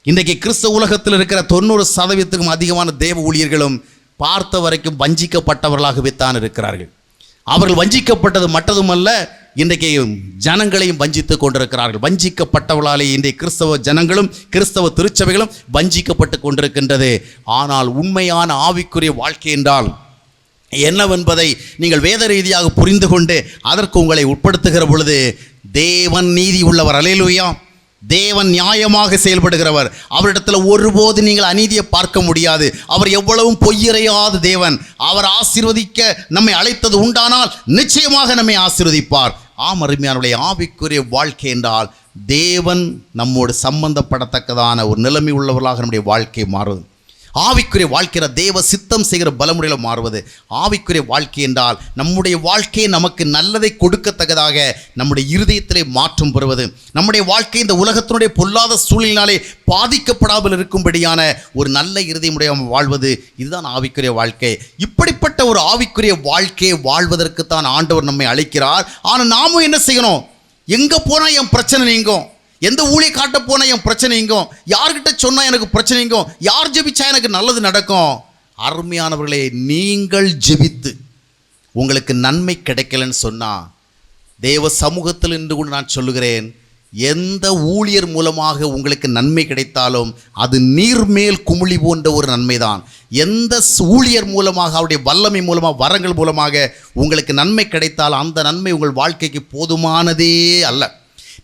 இன்றைக்கு கிறிஸ்தவ உலகத்தில் இருக்கிற 90% அதிகமான தேவ ஊழியர்களும் பார்த்த வரைக்கும் வஞ்சிக்கப்பட்டவர்களாகவே தான் இருக்கிறார்கள். அவர்கள் வஞ்சிக்கப்பட்டது மற்றதுமல்ல, இன்றைக்கு ஜனங்களையும் வஞ்சித்து கொண்டிருக்கிறார்கள். வஞ்சிக்கப்பட்டவர்களாலே இன்றைய கிறிஸ்தவ ஜனங்களும் கிறிஸ்தவ திருச்சபைகளும் வஞ்சிக்கப்பட்டு கொண்டிருக்கின்றது. ஆனால் உண்மையான ஆவிக்குரிய வாழ்க்கை என்றால் என்னவென்பதை நீங்கள் வேத ரீதியாக புரிந்து கொண்டு அதற்கு உங்களை உட்படுத்துகிற பொழுது தேவன் நீதி உள்ளவர். அல்லேலூயா. தேவன் நியாயமாக செயல்படுகிறவர். அவரிடத்தில் ஒருபோது நீங்கள் அநீதியை பார்க்க முடியாது. அவர் எவ்வளவும் பொய்யறையாத தேவன். அவர் ஆசீர்வதிக்க நம்மை அழைத்தது உண்டானால் நிச்சயமாக நம்மை ஆசீர்வதிப்பார். அருமையானவர்களே, ஆவிக்குரிய வாழ்க்கை என்றால் தேவன் நம்மோடு சம்பந்தப்படத்தக்கதான ஒரு நிலைமை உள்ளவர்களாக நம்முடைய வாழ்க்கை மாறுது. ஆவிக்குரிய வாழ்க்கையில தேவ சித்தம் செய்கிற பலமுறையில் மாறுவது. ஆவிக்குரிய வாழ்க்கை என்றால் நம்முடைய வாழ்க்கையை நமக்கு நல்லதை கொடுக்கத்தக்கதாக நம்முடைய இருதயத்திலே மாற்றம் பெறுவது. நம்முடைய வாழ்க்கை இந்த உலகத்தினுடைய பொல்லாத சூழ்நிலையினாலே பாதிக்கப்படாமல் இருக்கும்படியான ஒரு நல்ல இருதயமுடைய வாழ்வது. இதுதான் ஆவிக்குரிய வாழ்க்கை. இப்படிப்பட்ட ஒரு ஆவிக்குரிய வாழ்க்கையை வாழ்வதற்குத்தான் ஆண்டவர் நம்மை அழைக்கிறார். ஆனால் நாமும் என்ன செய்யணும்? எங்கே போனால் என் பிரச்சனை நீங்கும், எந்த ஊழிய காட்ட போனால் என் பிரச்சனை நீங்கும், யார்கிட்ட சொன்னால் எனக்கு பிரச்சனை நீங்கும், யார் ஜெபிச்சா எனக்கு நல்லது நடக்கும். அருமையானவர்களே, நீங்கள் ஜெபித்து உங்களுக்கு நன்மை கிடைக்கலன்னு சொன்னால் தேவ சமூகத்தில் இருந்து கூட நான் சொல்லுகிறேன், எந்த ஊழியர் மூலமாக உங்களுக்கு நன்மை கிடைத்தாலும் அது நீர்மேல் குமிழி போன்ற ஒரு நன்மை தான். எந்த ஊழியர் மூலமாக, அவருடைய வல்லமை மூலமாக, வரங்கள் மூலமாக உங்களுக்கு நன்மை கிடைத்தால் அந்த நன்மை உங்கள் வாழ்க்கைக்கு போதுமானதே அல்ல.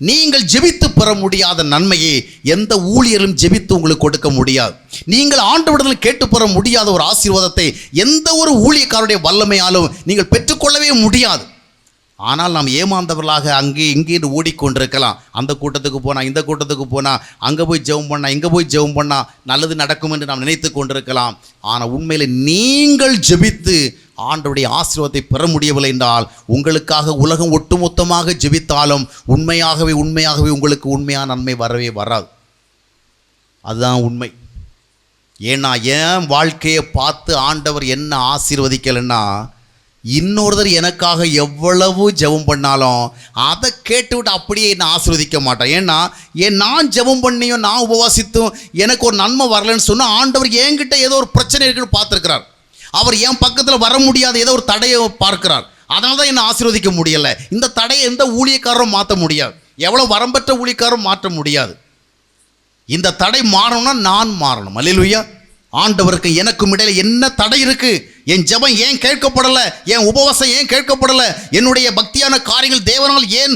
நீங்கள் ஜெபித்து பெற முடியாத நன்மையை எந்த ஊழியரும் ஜெபித்து உங்களுக்கு கொடுக்க முடியாது. நீங்கள் ஆண்டவரிடத்தில் கேட்டு பெற முடியாத ஒரு ஆசீர்வாதத்தை எந்த ஒரு ஊழியக்காரருடைய வல்லமையாலும் நீங்கள் பெற்றுக்கொள்ளவே முடியாது. ஆனால் நாம் ஏமாந்தவர்களாக அங்கே இங்கே ஓடிக்கொண்டிருக்கலாம். அந்த கூட்டத்துக்கு போனால், இந்த கூட்டத்துக்கு போனால், அங்கே போய் ஜெபம் பண்ணால், இங்கே போய் ஜெபம் பண்ணால் நல்லது நடக்கும் என்று நாம் நினைத்து கொண்டிருக்கலாம். ஆனால் உண்மையில் நீங்கள் ஜெபித்து ஆண்டவருடைய ஆசீர்வாதத்தை பெற முடியவில்லை என்றால் உங்களுக்காக உலகம் ஒட்டுமொத்தமாக ஜெபித்தாலும் உண்மையாகவே உங்களுக்கு உண்மையான நன்மை வரவே வராது. அதுதான் உண்மை. ஏன்னா என் வாழ்க்கையை பார்த்து ஆண்டவர் என்ன ஆசீர்வதிக்கலைன்னா, இன்னொருத்தர் எனக்காக எவ்வளவு ஜெபம் பண்ணாலும் அதை கேட்டுவிட்டு அப்படியே என்னை ஆசீர்வதிக்க மாட்டேன். ஏன்னா நான் ஜெபம் பண்ணியும் நான் உபவாசித்தும் எனக்கு ஒரு நன்மை வரலன்னு சொன்னால் ஆண்டவர் என்கிட்ட ஏதோ ஒரு பிரச்சனை இருக்குன்னு பார்த்துருக்கிறார். அவர் என் பக்கத்தில் வர முடியாத ஏதோ ஒரு தடையை பார்க்கிறார். அதனால தான் என்னை ஆசீர்வதிக்க முடியலை. இந்த தடையை எந்த ஊழியக்காரரும் மாற்ற முடியாது. எவ்வளோ வரம்பற்ற ஊழியக்காரரும் மாற்ற முடியாது. இந்த தடை மாறணும்னா நான் மாறணும். அல்லேலூயா. ஆண்டவருக்கு எனக்கும் இடையில என்ன தடை இருக்கு? என் ஜெபம் ஏன் கேட்கப்படலை? என் உபவாசம் ஏன் கேட்கப்படலை? என்னுடைய பக்தியான காரியங்கள் தேவனால் ஏன்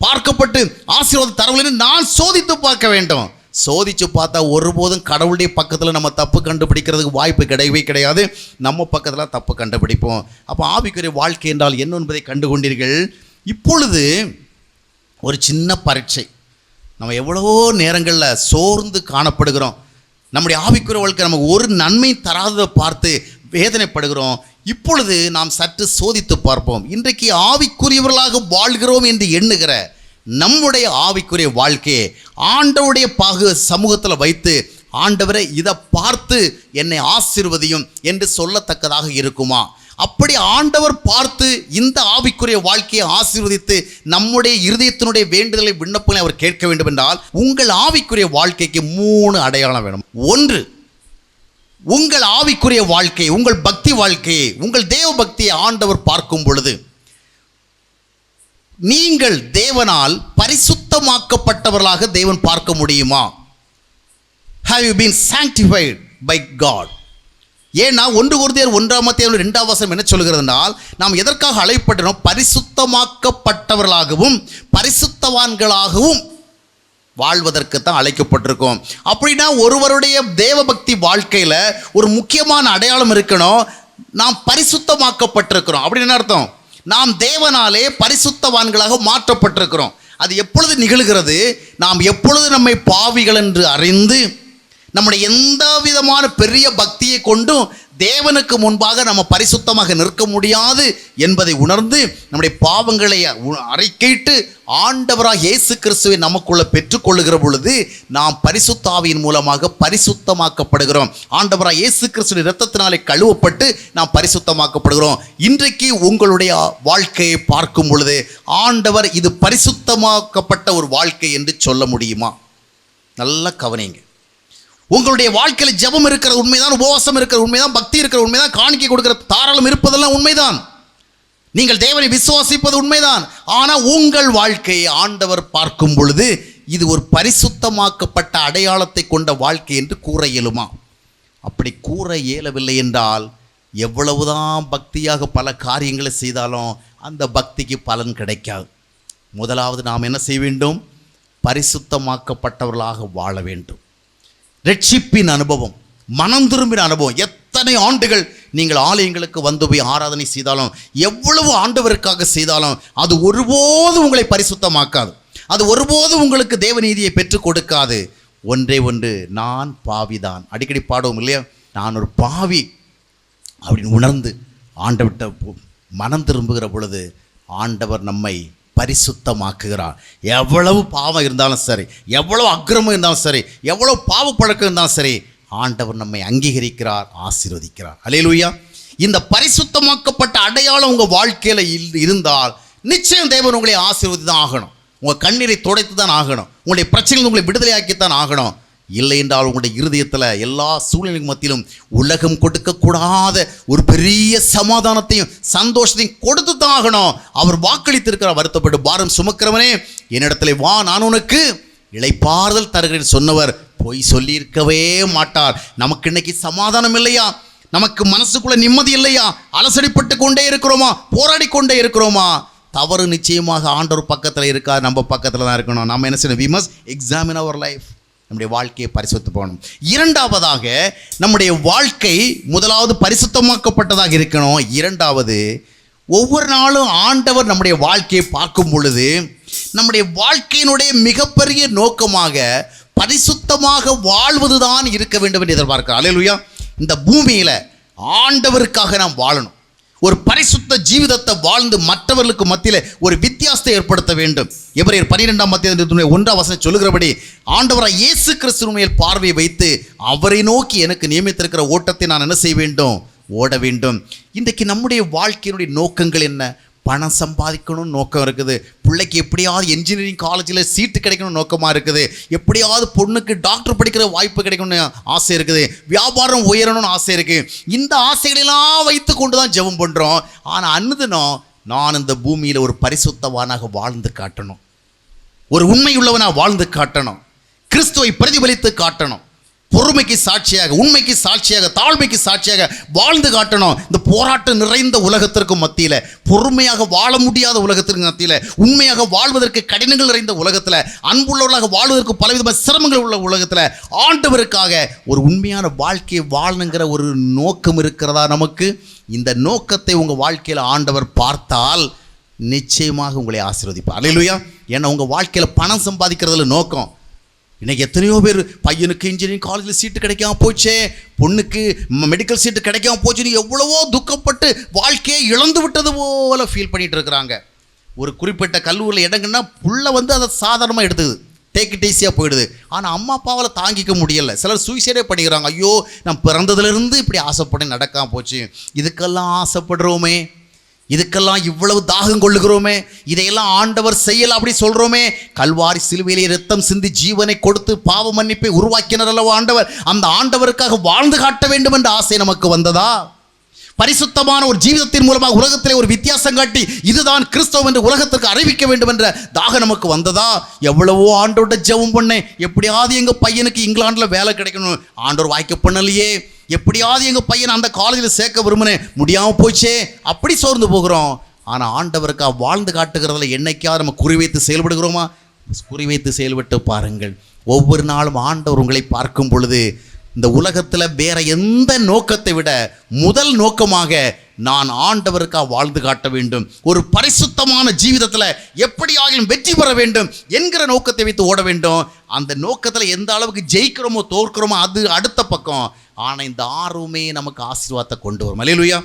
பார்க்கப்பட்டு ஆசீர்வாதம் தரவில்லை? நான் சோதித்து பார்க்க வேண்டும். சோதித்து பார்த்தா ஒருபோதும் கடவுளுடைய பக்கத்தில் நம்ம தப்பு கண்டுபிடிக்கிறதுக்கு வாய்ப்பு கிடையவே கிடையாது. நம்ம பக்கத்தில் தப்பு கண்டுபிடிப்போம். அப்போ ஆவிக்குரிய வாழ்க்கை என்றால் என்ன என்பதை கண்டுகொண்டீர்கள். இப்பொழுது ஒரு சின்ன பரீட்சை. நம்ம எவ்வளவோ நேரங்களில் சோர்ந்து காணப்படுகிறோம். நம்முடைய ஆவிக்குரிய வாழ்க்கை நமக்கு ஒரு நன்மை தராததை பார்த்து வேதனைப்படுகிறோம். இப்பொழுது நாம் சற்று சோதித்து பார்ப்போம். இன்றைக்கு ஆவிக்குரியவர்களாக வாழ்கிறோம் என்று எண்ணுகிற நம்முடைய ஆவிக்குரிய வாழ்க்கையை ஆண்டவருடைய சமூகத்தில் வைத்து, ஆண்டவரை இதை பார்த்து என்னை ஆசீர்வதியும் என்று சொல்லத்தக்கதாக இருக்குமா? அப்படி ஆண்டவர் பார்த்து இந்த ஆவிக்குரிய வாழ்க்கையை ஆசீர்வதித்து நம்முடைய இருதயத்தினுடைய வேண்டுதலை, விண்ணப்பங்களை அவர் கேட்க வேண்டும் என்றால், உங்கள் ஆவிக்குரிய வாழ்க்கைக்கு 3 அடையாளம் வேணும். 1, உங்கள் ஆவிக்குரிய வாழ்க்கை, உங்கள் பக்தி வாழ்க்கையை, உங்கள் தேவ பக்தியை ஆண்டவர் பார்க்கும் பொழுது, நீங்கள் தேவனால் பரிசுத்தமாக்கப்பட்டவர்களாக தேவன் பார்க்க முடியுமா? Have you been sanctified by God? ஏன்னா 1 Corinthians 1:2 என்ன சொல்கிறதுனால், நாம் எதற்காக அழைக்கப்பட்டோம்? பரிசுத்தமாக்கப்பட்டவர்களாகவும் பரிசுத்தவான்களாகவும் வாழ்வதற்கு தான் அழைக்கப்பட்டிருக்கோம். அப்படின்னா ஒருவருடைய தேவபக்தி வாழ்க்கையில் ஒரு முக்கியமான அடையாளம் இருக்கணும். நாம் பரிசுத்தமாக்கப்பட்டிருக்கிறோம். அப்படின்னு என்ன அர்த்தம்? நாம் தேவனாலே பரிசுத்தவான்களாக மாற்றப்பட்டிருக்கிறோம். அது எப்பொழுது நிகழ்கிறது? நாம் எப்பொழுது நம்மை பாவிகள் என்று அறிந்து, நம்முடைய எந்த விதமான பெரிய பக்தியை கொண்டும் தேவனுக்கு முன்பாக நம்ம பரிசுத்தமாக நிற்க முடியாது என்பதை உணர்ந்து, நம்முடைய பாவங்களை அறிக்கையிட்டு ஆண்டவராக இயேசு கிறிஸ்துவை நமக்குள்ள பெற்றுக்கொள்ளுகிற பொழுது நாம் பரிசுத்த ஆவியின் மூலமாக பரிசுத்தமாக்கப்படுகிறோம். ஆண்டவராக இயேசு கிறிஸ்துவின் இரத்தத்தினாலே கழுவப்பட்டு நாம் பரிசுத்தமாக்கப்படுகிறோம். இன்றைக்கு உங்களுடைய வாழ்க்கையை பார்க்கும் பொழுது ஆண்டவர் இது பரிசுத்தமாக்கப்பட்ட ஒரு வாழ்க்கை என்று சொல்ல முடியுமா? நல்லா கவனிங்க. உங்களுடைய வாழ்க்கையில் ஜெபம் இருக்கிற உண்மைதான், உபவாசம் இருக்கிற உண்மைதான், பக்தி இருக்கிற உண்மைதான், காணிக்கை கொடுக்கிற தாராளம் இருப்பதெல்லாம் உண்மைதான், நீங்கள் தேவனை விசுவாசிப்பது உண்மைதான். ஆனால் உங்கள் வாழ்க்கையை ஆண்டவர் பார்க்கும் பொழுது இது ஒரு பரிசுத்தமாக்கப்பட்ட அடையாளத்தை கொண்ட வாழ்க்கை என்று கூற இயலுமா? அப்படி கூற இயலவில்லை என்றால், எவ்வளவுதான் பக்தியாக பல காரியங்களை செய்தாலும் அந்த பக்திக்கு பலன் கிடைக்காது. முதலாவது நாம் என்ன செய்ய வேண்டும்? பரிசுத்தமாக்கப்பட்டவர்களாக வாழ வேண்டும். ரட்சிப்பின் அனுபவம், மனம் திரும்பின அனுபவம். எத்தனை ஆண்டுகள் நீங்கள் ஆலயங்களுக்கு வந்து போய் ஆராதனை செய்தாலும், எவ்வளவு ஆண்டவருக்காக செய்தாலும் அது ஒருபோதும் உங்களை பரிசுத்தமாக்காது. அது ஒருபோதும் உங்களுக்கு தேவநீதியை பெற்றுக் கொடுக்காது. ஒன்றே ஒன்று, நான் பாவிதான். அடிக்கடி பாடுவோம் இல்லையா? நான் ஒரு பாவி அப்படின்னு உணர்ந்து ஆண்டவர்கிட்ட மனம் திரும்புகிற பொழுது ஆண்டவர் நம்மை பரிசுத்தமாக்குகிறார். எவ்வளவு பாவம் இருந்தாலும் சரி, எவ்வளவு அக்கிரமம் இருந்தாலும் சரி, எவ்வளவு பாவ பழக்கம் இருந்தாலும் சரி, ஆண்டவர் நம்மை அங்கீகரிக்கிறார், ஆசீர்வதிக்கிறார். அல்லேலூயா. இந்த பரிசுத்தமாக்கப்பட்ட அடையாளம் உங்கள் வாழ்க்கையில் இருந்தால் நிச்சயம் தேவன் உங்களை ஆசீர்வதி தான் ஆகணும். உங்கள் கண்ணீரை துடைத்து தான் ஆகணும். உங்களுடைய பிரச்சனைகள் உங்களை விடுதலையாக்கித்தான் ஆகணும். இல்லை என்றால் உங்களுடைய இருதயத்தில் எல்லா சூழ்நிலைக்கு மத்தியிலும் உலகம் கொடுக்கக்கூடாத ஒரு பெரிய சமாதானத்தையும் சந்தோஷத்தையும் கொடுத்து தான் ஆகணும். அவர் வாக்களித்திருக்கிறார். வருத்தப்பட்டு பாரம் சுமக்கிறவனே என்னிடத்துல வா, நான் உனக்கு இளைப்பாறுதல் தருகிறேன் சொன்னவர் பொய் சொல்லியிருக்கவே மாட்டார். நமக்கு இன்னைக்கு சமாதானம் இல்லையா? நமக்கு மனசுக்குள்ள நிம்மதி இல்லையா? அலசடிப்பட்டு கொண்டே இருக்கிறோமா? போராடி கொண்டே இருக்கிறோமா? தவறு நிச்சயமாக ஆண்டவர் பக்கத்தில் இருக்கார், நம்ம பக்கத்தில் தான் இருக்கணும். நம்ம என்ன செய்யணும்? we must examine our life. நம்முடைய வாழ்க்கையை பரிசுத்த போகணும். இரண்டாவதாக, நம்முடைய வாழ்க்கை முதலாவது பரிசுத்தமாக்கப்பட்டதாக இருக்கணும். இரண்டாவது, ஒவ்வொரு நாளும் ஆண்டவர் நம்முடைய வாழ்க்கையை பார்க்கும் பொழுது நம்முடைய வாழ்க்கையினுடைய மிகப்பெரிய நோக்கமாக பரிசுத்தமாக வாழ்வதுதான் இருக்க வேண்டும் என்று எதிர்பார்க்கிறார். அல்லேலூயா. இந்த பூமியில் ஆண்டவருக்காக நாம் வாழணும். ஒரு பரிசுத்த ஜீவிதத்தை வாழ்ந்து மற்றவர்களுக்கு மத்தியில் ஒரு வித்தியாசத்தை ஏற்படுத்த வேண்டும். எபிரேயர் 12:1 சொல்லுகிறபடி, ஆண்டவராய் இயேசு கிறிஸ்துவின் மேல் பார்வையை வைத்து அவரை நோக்கி எனக்கு நியமித்திருக்கிற ஓட்டத்தை நான் என்ன செய்ய வேண்டும்? ஓட வேண்டும். இன்றைக்கு நம்முடைய வாழ்க்கையினுடைய நோக்கங்கள் என்ன? பணம் சம்பாதிக்கணும்னு நோக்கம் இருக்குது. பிள்ளைக்கு எப்படியாவது என்ஜினியரிங் காலேஜில் சீட்டு கிடைக்கணும்னு நோக்கமாக இருக்குது. எப்படியாவது பொண்ணுக்கு டாக்டர் படிக்கிற வாய்ப்பு கிடைக்கணும்னு ஆசை இருக்குது. வியாபாரம் உயரணும்னு ஆசை இருக்குது. இந்த ஆசைகளெல்லாம் வைத்து கொண்டு தான் ஜெபம் பண்ணுறோம். ஆனால் அன்னுதினம் நான் இந்த பூமியில் ஒரு பரிசுத்தவானாக வாழ்ந்து காட்டணும், ஒரு உண்மையுள்ளவனாக வாழ்ந்து காட்டணும், கிறிஸ்துவை பிரதிபலித்து காட்டணும், பொறுமைக்கு சாட்சியாக, உண்மைக்கு சாட்சியாக, தாழ்மைக்கு சாட்சியாக வாழ்ந்து காட்டணும். இந்த போராட்டம் நிறைந்த உலகத்திற்கு மத்தியில், பொறுமையாக வாழ முடியாத உலகத்திற்கு மத்தியில், உண்மையாக வாழ்வதற்கு கடினங்கள் நிறைந்த உலகத்தில், அன்புள்ளவர்களாக வாழ்வதற்கு பலவிதமான சிரமங்கள் உள்ள உலகத்தில் ஆண்டவருக்காக ஒரு உண்மையான வாழ்க்கையை வாழணுங்கிற ஒரு நோக்கம் இருக்கிறதா நமக்கு? இந்த நோக்கத்தை உங்கள் வாழ்க்கையில் ஆண்டவர் பார்த்தால் நிச்சயமாக உங்களை ஆசீர்வதிப்பார். அல்லேலூயா. ஏன்னா உங்கள் வாழ்க்கையில் பணம் சம்பாதிக்கிறதுல நோக்கம். இன்றைக்கி எத்தனையோ பேர் பையனுக்கு இன்ஜினியரிங் காலேஜில் சீட்டு கிடைக்காம போச்சே, பொண்ணுக்கு மெடிக்கல் சீட்டு கிடைக்காம போச்சுன்னு எவ்வளவோ துக்கப்பட்டு வாழ்க்கையை இழந்து விட்டது போல ஃபீல் பண்ணிகிட்டு இருக்கிறாங்க. ஒரு குறிப்பிட்ட கல்லூரியில் இடங்கன்னா புள்ள அதை சாதாரணமாக எடுத்துக்குது, டேக் இட் ஈஸியாக போயிடுது. ஆனால் அம்மா அப்பாவால் தாங்கிக்க முடியலை. சிலர் சூசைடே பண்ணிக்கிறாங்க. ஐயோ நான் பிறந்ததுலேருந்து இப்படி ஆசைப்பட நடக்காம போச்சு, இதுக்கெல்லாம் ஆசைப்படுறோமே, இதுக்கெல்லாம் இவ்வளவு தாகம் கொள்ளுகிறோமே, இதையெல்லாம் ஆண்டவர் செய்யலாம் அப்படி சொல்கிறோமே. கல்வாரி சிலுவையிலே ரத்தம் சிந்தி ஜீவனை கொடுத்து பாவ மன்னிப்பை உருவாக்கினர் அல்லவா ஆண்டவர். அந்த ஆண்டவருக்காக வாழ்ந்து காட்ட வேண்டும் என்ற ஆசை நமக்கு வந்ததா? பரிசுத்தமான ஒரு ஜீவிதத்தின் மூலமாக உலகத்திலே ஒரு வித்தியாசம் காட்டி இதுதான் கிறிஸ்தவம் என்று உலகத்திற்கு அறிவிக்க வேண்டும் என்ற தாகம் நமக்கு வந்ததா? எவ்வளவோ ஆண்டோட ஜெபம் பண்ணேன், எப்படியாவது எங்கள் பையனுக்கு இங்கிலாண்டில் வேலை கிடைக்கணும், ஆண்டவர் வாய்க்க பண்ணலையே. எப்படியாவது எங்கள் பையனை அந்த காலேஜில் சேர்க்க விரும்பினேன், முடியாமல் போச்சே. அப்படி சோர்ந்து போகிறோம். ஆனால் ஆண்டவருக்காக வாழ்ந்து காட்டுகிறதுல என்னைக்காவது நம்ம குறிவைத்து செயல்படுகிறோமா? குறிவைத்து செயல்பட்டு பாருங்கள். ஒவ்வொரு நாளும் ஆண்டவர் உங்களை பார்க்கும் பொழுது இந்த உலகத்தில் வேற எந்த நோக்கத்தை விட முதல் நோக்கமாக நான் ஆண்டவருக்காக வாழ்ந்து காட்ட வேண்டும், ஒரு பரிசுத்தமான ஜீவிதத்தில் எப்படியாகிலும் வெற்றி பெற வேண்டும் என்கிற நோக்கத்தை வைத்து ஓட வேண்டும். அந்த நோக்கத்தில் எந்த அளவுக்கு ஜெயிக்கிறோமோ தோற்கிறோமோ அது அடுத்த பக்கம். ஆனால் இந்த ஆர்வமே நமக்கு ஆசீர்வாதத்தை கொண்டு வரும். அல்லேலூயா.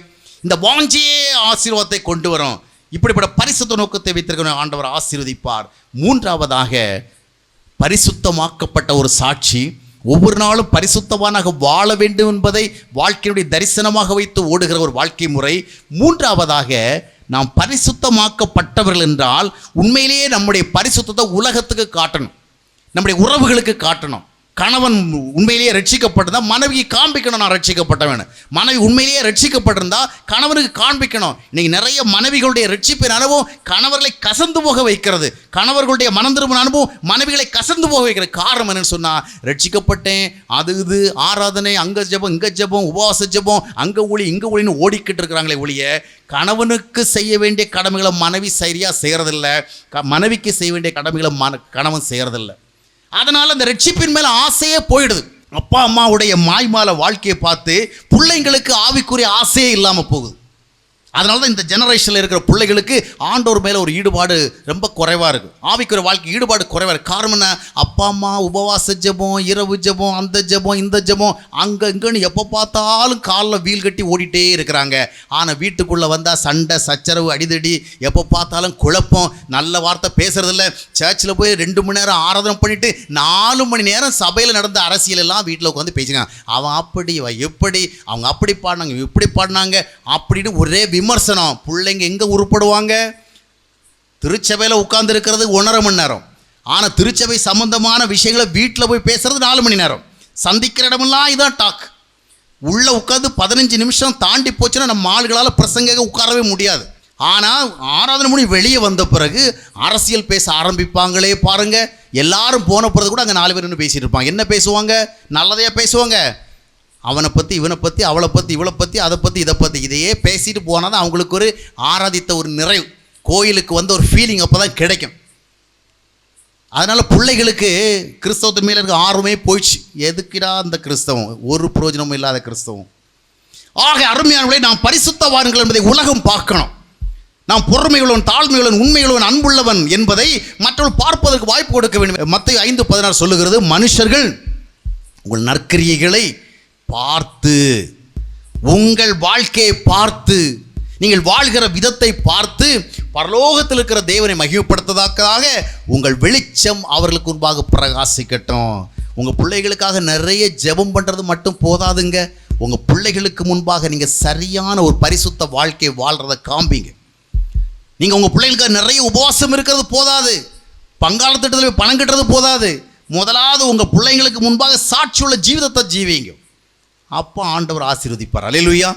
இந்த வாஞ்சியே ஆசீர்வாதத்தை கொண்டு வரும். இப்படிப்பட்ட பரிசுத்த நோக்கத்தை வைத்திருக்கிற ஆண்டவர் ஆசீர்வதிப்பார். மூன்றாவதாக பரிசுத்தமாக்கப்பட்ட ஒரு சாட்சி ஒவ்வொரு நாளும் பரிசுத்தவானாக வாழ வேண்டும் என்பதை வாழ்க்கையுடைய தரிசனமாக வைத்து ஓடுகிற ஒரு வாழ்க்கை முறை. மூன்றாவதாக நாம் பரிசுத்தமாக்கப்பட்டவர்கள் என்றால் உண்மையிலேயே நம்முடைய பரிசுத்தத்தை உலகத்துக்கு காட்டணும், நம்முடைய உறவுகளுக்கு காட்டணும். கணவன் உண்மையிலேயே ரட்சிக்கப்பட்டிருந்தா மனைவிக்கு காண்பிக்கணும் நான் ரட்சிக்கப்பட்டவன். மனைவி உண்மையிலேயே ரட்சிக்கப்பட்டிருந்தா கணவனுக்கு காண்பிக்கணும். இன்னைக்கு நிறைய மனைவிகளுடைய ரட்சிப்பின் அனுபவம் கணவர்களை கசந்து போக வைக்கிறது. கணவர்களுடைய மனம் திரும்பின அனுபவம் மனைவிகளை கசந்து போக வைக்கிறது. காரணம் என்னன்னு சொன்னால், ரட்சிக்கப்பட்டேன், அது இது ஆராதனை, அங்கே ஜெபம் இங்கே ஜெபம், உபவாச ஜெபம், அங்கே ஒளி இங்கே ஒளின்னு ஓடிக்கிட்டு இருக்கிறாங்களே ஒழிய கணவனுக்கு செய்ய வேண்டிய கடமைகளை மனைவி சரியாக செய்கிறதில்ல, மனைவிக்கு செய்ய வேண்டிய கடமைகளை கணவன் செய்கிறதில்ல. அதனால் அந்த ரட்சிப்பின் மேலே ஆசையே போயிடுது. அப்பா அம்மாவுடைய மாய்மால வாழ்க்கையை பார்த்து பிள்ளைங்களுக்கு ஆவிக்குரிய ஆசையே இல்லாமல் போகுது. அதனால தான் இந்த ஜெனரேஷனில் இருக்கிற பிள்ளைகளுக்கு ஆண்டவர் மேலே ஒரு ஈடுபாடு ரொம்ப குறைவாக இருக்குது. ஆவிக்குரிய வாழ்க்கை ஈடுபாடு குறைவாக இருக்குது. காரணம் என்ன? அப்பா அம்மா உபவாச ஜெபம், இரவு ஜெபம், அந்த ஜெபம் இந்த ஜெபம், அங்கே இங்கேன்னு எப்போ பார்த்தாலும் காலில் வீல் கட்டி ஓடிட்டே இருக்கிறாங்க. ஆனால் வீட்டுக்குள்ளே வந்தால் சண்டை சச்சரவு அடிதடி, எப்போ பார்த்தாலும் குழப்பம், நல்ல வார்த்தை பேசுகிறதில்ல. சர்ச்சில் போய் 2 மணி நேரம் ஆராதனை பண்ணிவிட்டு 4 மணி நேரம் சபையில் நடந்த அரசியலெல்லாம் வீட்டில் உட்காந்து பேசினாங்க. அவன் அப்படி இவன் எப்படி, அவங்க அப்படி பாடினாங்க இப்படி பாடினாங்க அப்படின்னு ஒரே விமர்சனம். பிள்ளைங்க எங்கே உருப்படுவாங்க? திருச்சபையில் உட்கார்ந்து இருக்கிறது 1.5 மணி நேரம். ஆனால் திருச்சபை சம்பந்தமான விஷயங்களை வீட்டில் போய் பேசுறது 4 மணி நேரம். சந்திக்கிற இடமெல்லாம் இதான் டாக். உள்ளே உட்காந்து 15 நிமிஷம் தாண்டி போச்சுன்னா நம்ம ஆளுகளால் பிரசங்க உட்காரவே முடியாது. ஆனால் ஆராதனை மணி வெளியே வந்த பிறகு அரசியல் பேச ஆரம்பிப்பாங்களே பாருங்க. எல்லாரும் போன பிறகு கூட அங்கே 4 பேர் நின்று பேசிட்டு இருப்பாங்க. என்ன பேசுவாங்க? நல்லதையாக பேசுவாங்க. அவனை பற்றி இவனை பற்றி, அவளை பற்றி இவளை பற்றி, அதை பற்றி இதை பற்றி, இதையே பேசிட்டு போனால் தான் அவங்களுக்கு ஒரு ஆராதித்த ஒரு நிறைவு, கோயிலுக்கு வந்த ஒரு ஃபீலிங் அப்போ தான் கிடைக்கும். அதனால் பிள்ளைகளுக்கு கிறிஸ்தவத்தின் மேலே இருக்க ஆர்வமே போயிடுச்சு. எதுக்குடா அந்த கிறிஸ்தவம்? ஒரு பிரயோஜனமும் இல்லாத கிறிஸ்தவம். ஆக அருமையானவர்களே, நாம் பரிசுத்தவான்கள் என்பதை உலகம் பார்க்கணும். நாம் பொறுமையுள்ளவன், தாழ்மையுள்ளவன், உண்மையுள்ளவன், அன்புள்ளவன் என்பதை மற்றவர்கள் பார்ப்பதற்கு வாய்ப்பு கொடுக்க வேண்டும். மத்தேயு 5:16 சொல்லுகிறது, மனுஷர்கள் உங்கள் நற்கிரியைகளை பார்த்து, உங்கள் வாழ்க்கையை பார்த்து, நீங்கள் வாழ்கிற விதத்தை பார்த்து பரலோகத்தில் இருக்கிற தேவனை மகிமைப்படுத்ததாக உங்கள் வெளிச்சம் அவர்களுக்கு முன்பாக பிரகாசிக்கட்டும். உங்கள் பிள்ளைகளுக்காக நிறைய ஜெபம் பண்ணுறது மட்டும் போதாதுங்க. உங்கள் பிள்ளைகளுக்கு முன்பாக நீங்கள் சரியான ஒரு பரிசுத்த வாழ்க்கையை வாழ்கிறத காண்பீங்க. நீங்கள் உங்கள் பிள்ளைகளுக்காக நிறைய உபவாசம் இருக்கிறது போதாது, பங்காள திட்டத்தில் பணம் கட்டுறது போதாது. முதலாவது உங்கள் பிள்ளைங்களுக்கு முன்பாக சாட்சியுள்ள ஜீவிதத்தை ஜீவிங்க. அப்போ ஆண்டவர் ஆசீர்வதிப்பார். அல்லேலூயா.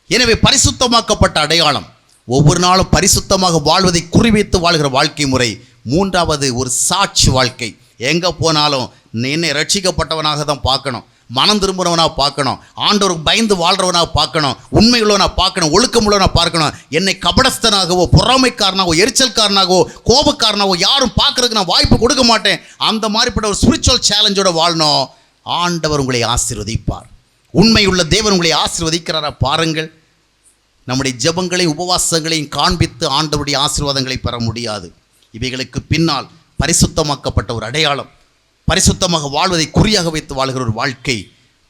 எனவே பரிசுத்தமாக்கப்பட்ட அடையாளம் ஒவ்வொரு நாளும் பரிசுத்தமாக வாழ்வதை குறிவைத்து வாழ்கிற வாழ்க்கை முறை. மூன்றாவது ஒரு சாட்சி வாழ்க்கை. எங்கே போனாலும் என்னை ரட்சிக்கப்பட்டவனாக தான் பார்க்கணும், மனம் திரும்புகிறவனாக பார்க்கணும், ஆண்டவருக்கு பயந்து வாழ்கிறவனாக பார்க்கணும், உண்மையுள்ளவனாக பார்க்கணும், ஒழுக்கமுள்ளவனாக பார்க்கணும். என்னை கபடஸ்தனாகவோ பொறாமைக்காரனாகவோ எரிச்சல்காரனாகவோ கோபக்காரனாகவோ யாரும் பார்க்கறதுக்கு நான் வாய்ப்பு கொடுக்க மாட்டேன். அந்த மாதிரிப்பட்ட ஒரு ஸ்பிரிச்சுவல் சேலஞ்சோட வாழணும். ஆண்டவர் உங்களை ஆசீர்வதிப்பார். உண்மையுள்ள தேவன் உங்களை ஆசீர்வதிக்கிறாரா பாருங்கள். நம்முடைய ஜெபங்களையும் உபவாசங்களையும் காண்பித்து ஆண்டவருடைய ஆசீர்வாதங்களை பெற முடியாது. இவைகளுக்கு பின்னால் பரிசுத்தமாக்கப்பட்ட ஒரு அடையாளம், பரிசுத்தமாக வாழ்வதை குறியாக வைத்து வாழ்கிற ஒரு வாழ்க்கை,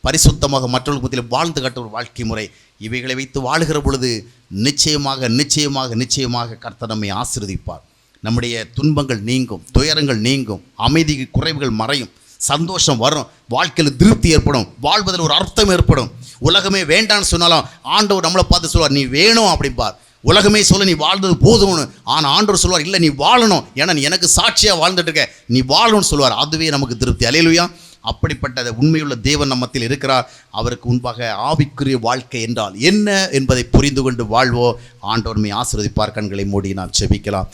பரிசுத்தமாக மற்றவர்களுக்கு மத்தியில் வாழ்ந்து காட்ட ஒரு வாழ்க்கை முறை, இவைகளை வைத்து வாழுகிற பொழுது நிச்சயமாக நிச்சயமாக நிச்சயமாக கர்த்தர் நம்மை ஆசீர்வதிப்பார். நம்முடைய துன்பங்கள் நீங்கும், துயரங்கள் நீங்கும், அமைதி குறைவுகள் மறையும், சந்தோஷம் வரும், வாழ்க்கையில் திருப்தி ஏற்படும், வாழ்வதில் ஒரு அர்த்தம் ஏற்படும். உலகமே வேண்டான்னு சொன்னாலும் ஆண்டவர் நம்மளை பார்த்து சொல்வார், நீ வேணும் அப்படிம்பார். உலகமே சொல்ல நீ வாழ்ந்தது போதும்னு, ஆனால் ஆண்டவர் சொல்வார், இல்லை நீ வாழணும், ஏன்னா நீ எனக்கு சாட்சியாக வாழ்ந்துட்டு இருக்க, நீ வாழணும்னு சொல்வார். அதுவே நமக்கு திருப்தி. அல்லேலூயா. அப்படிப்பட்ட உண்மையுள்ள தேவன் நம்ம மத்தியில் இருக்கிறார். அவருக்கு முன்பாக ஆவிக்குரிய வாழ்க்கை என்றால் என்ன என்பதை புரிந்து கொண்டு வாழ்வோ. ஆண்டவர் நம்மை ஆசீர்வதிப்பார். கண்களை மூடி நாம் ஜெபிக்கலாம்.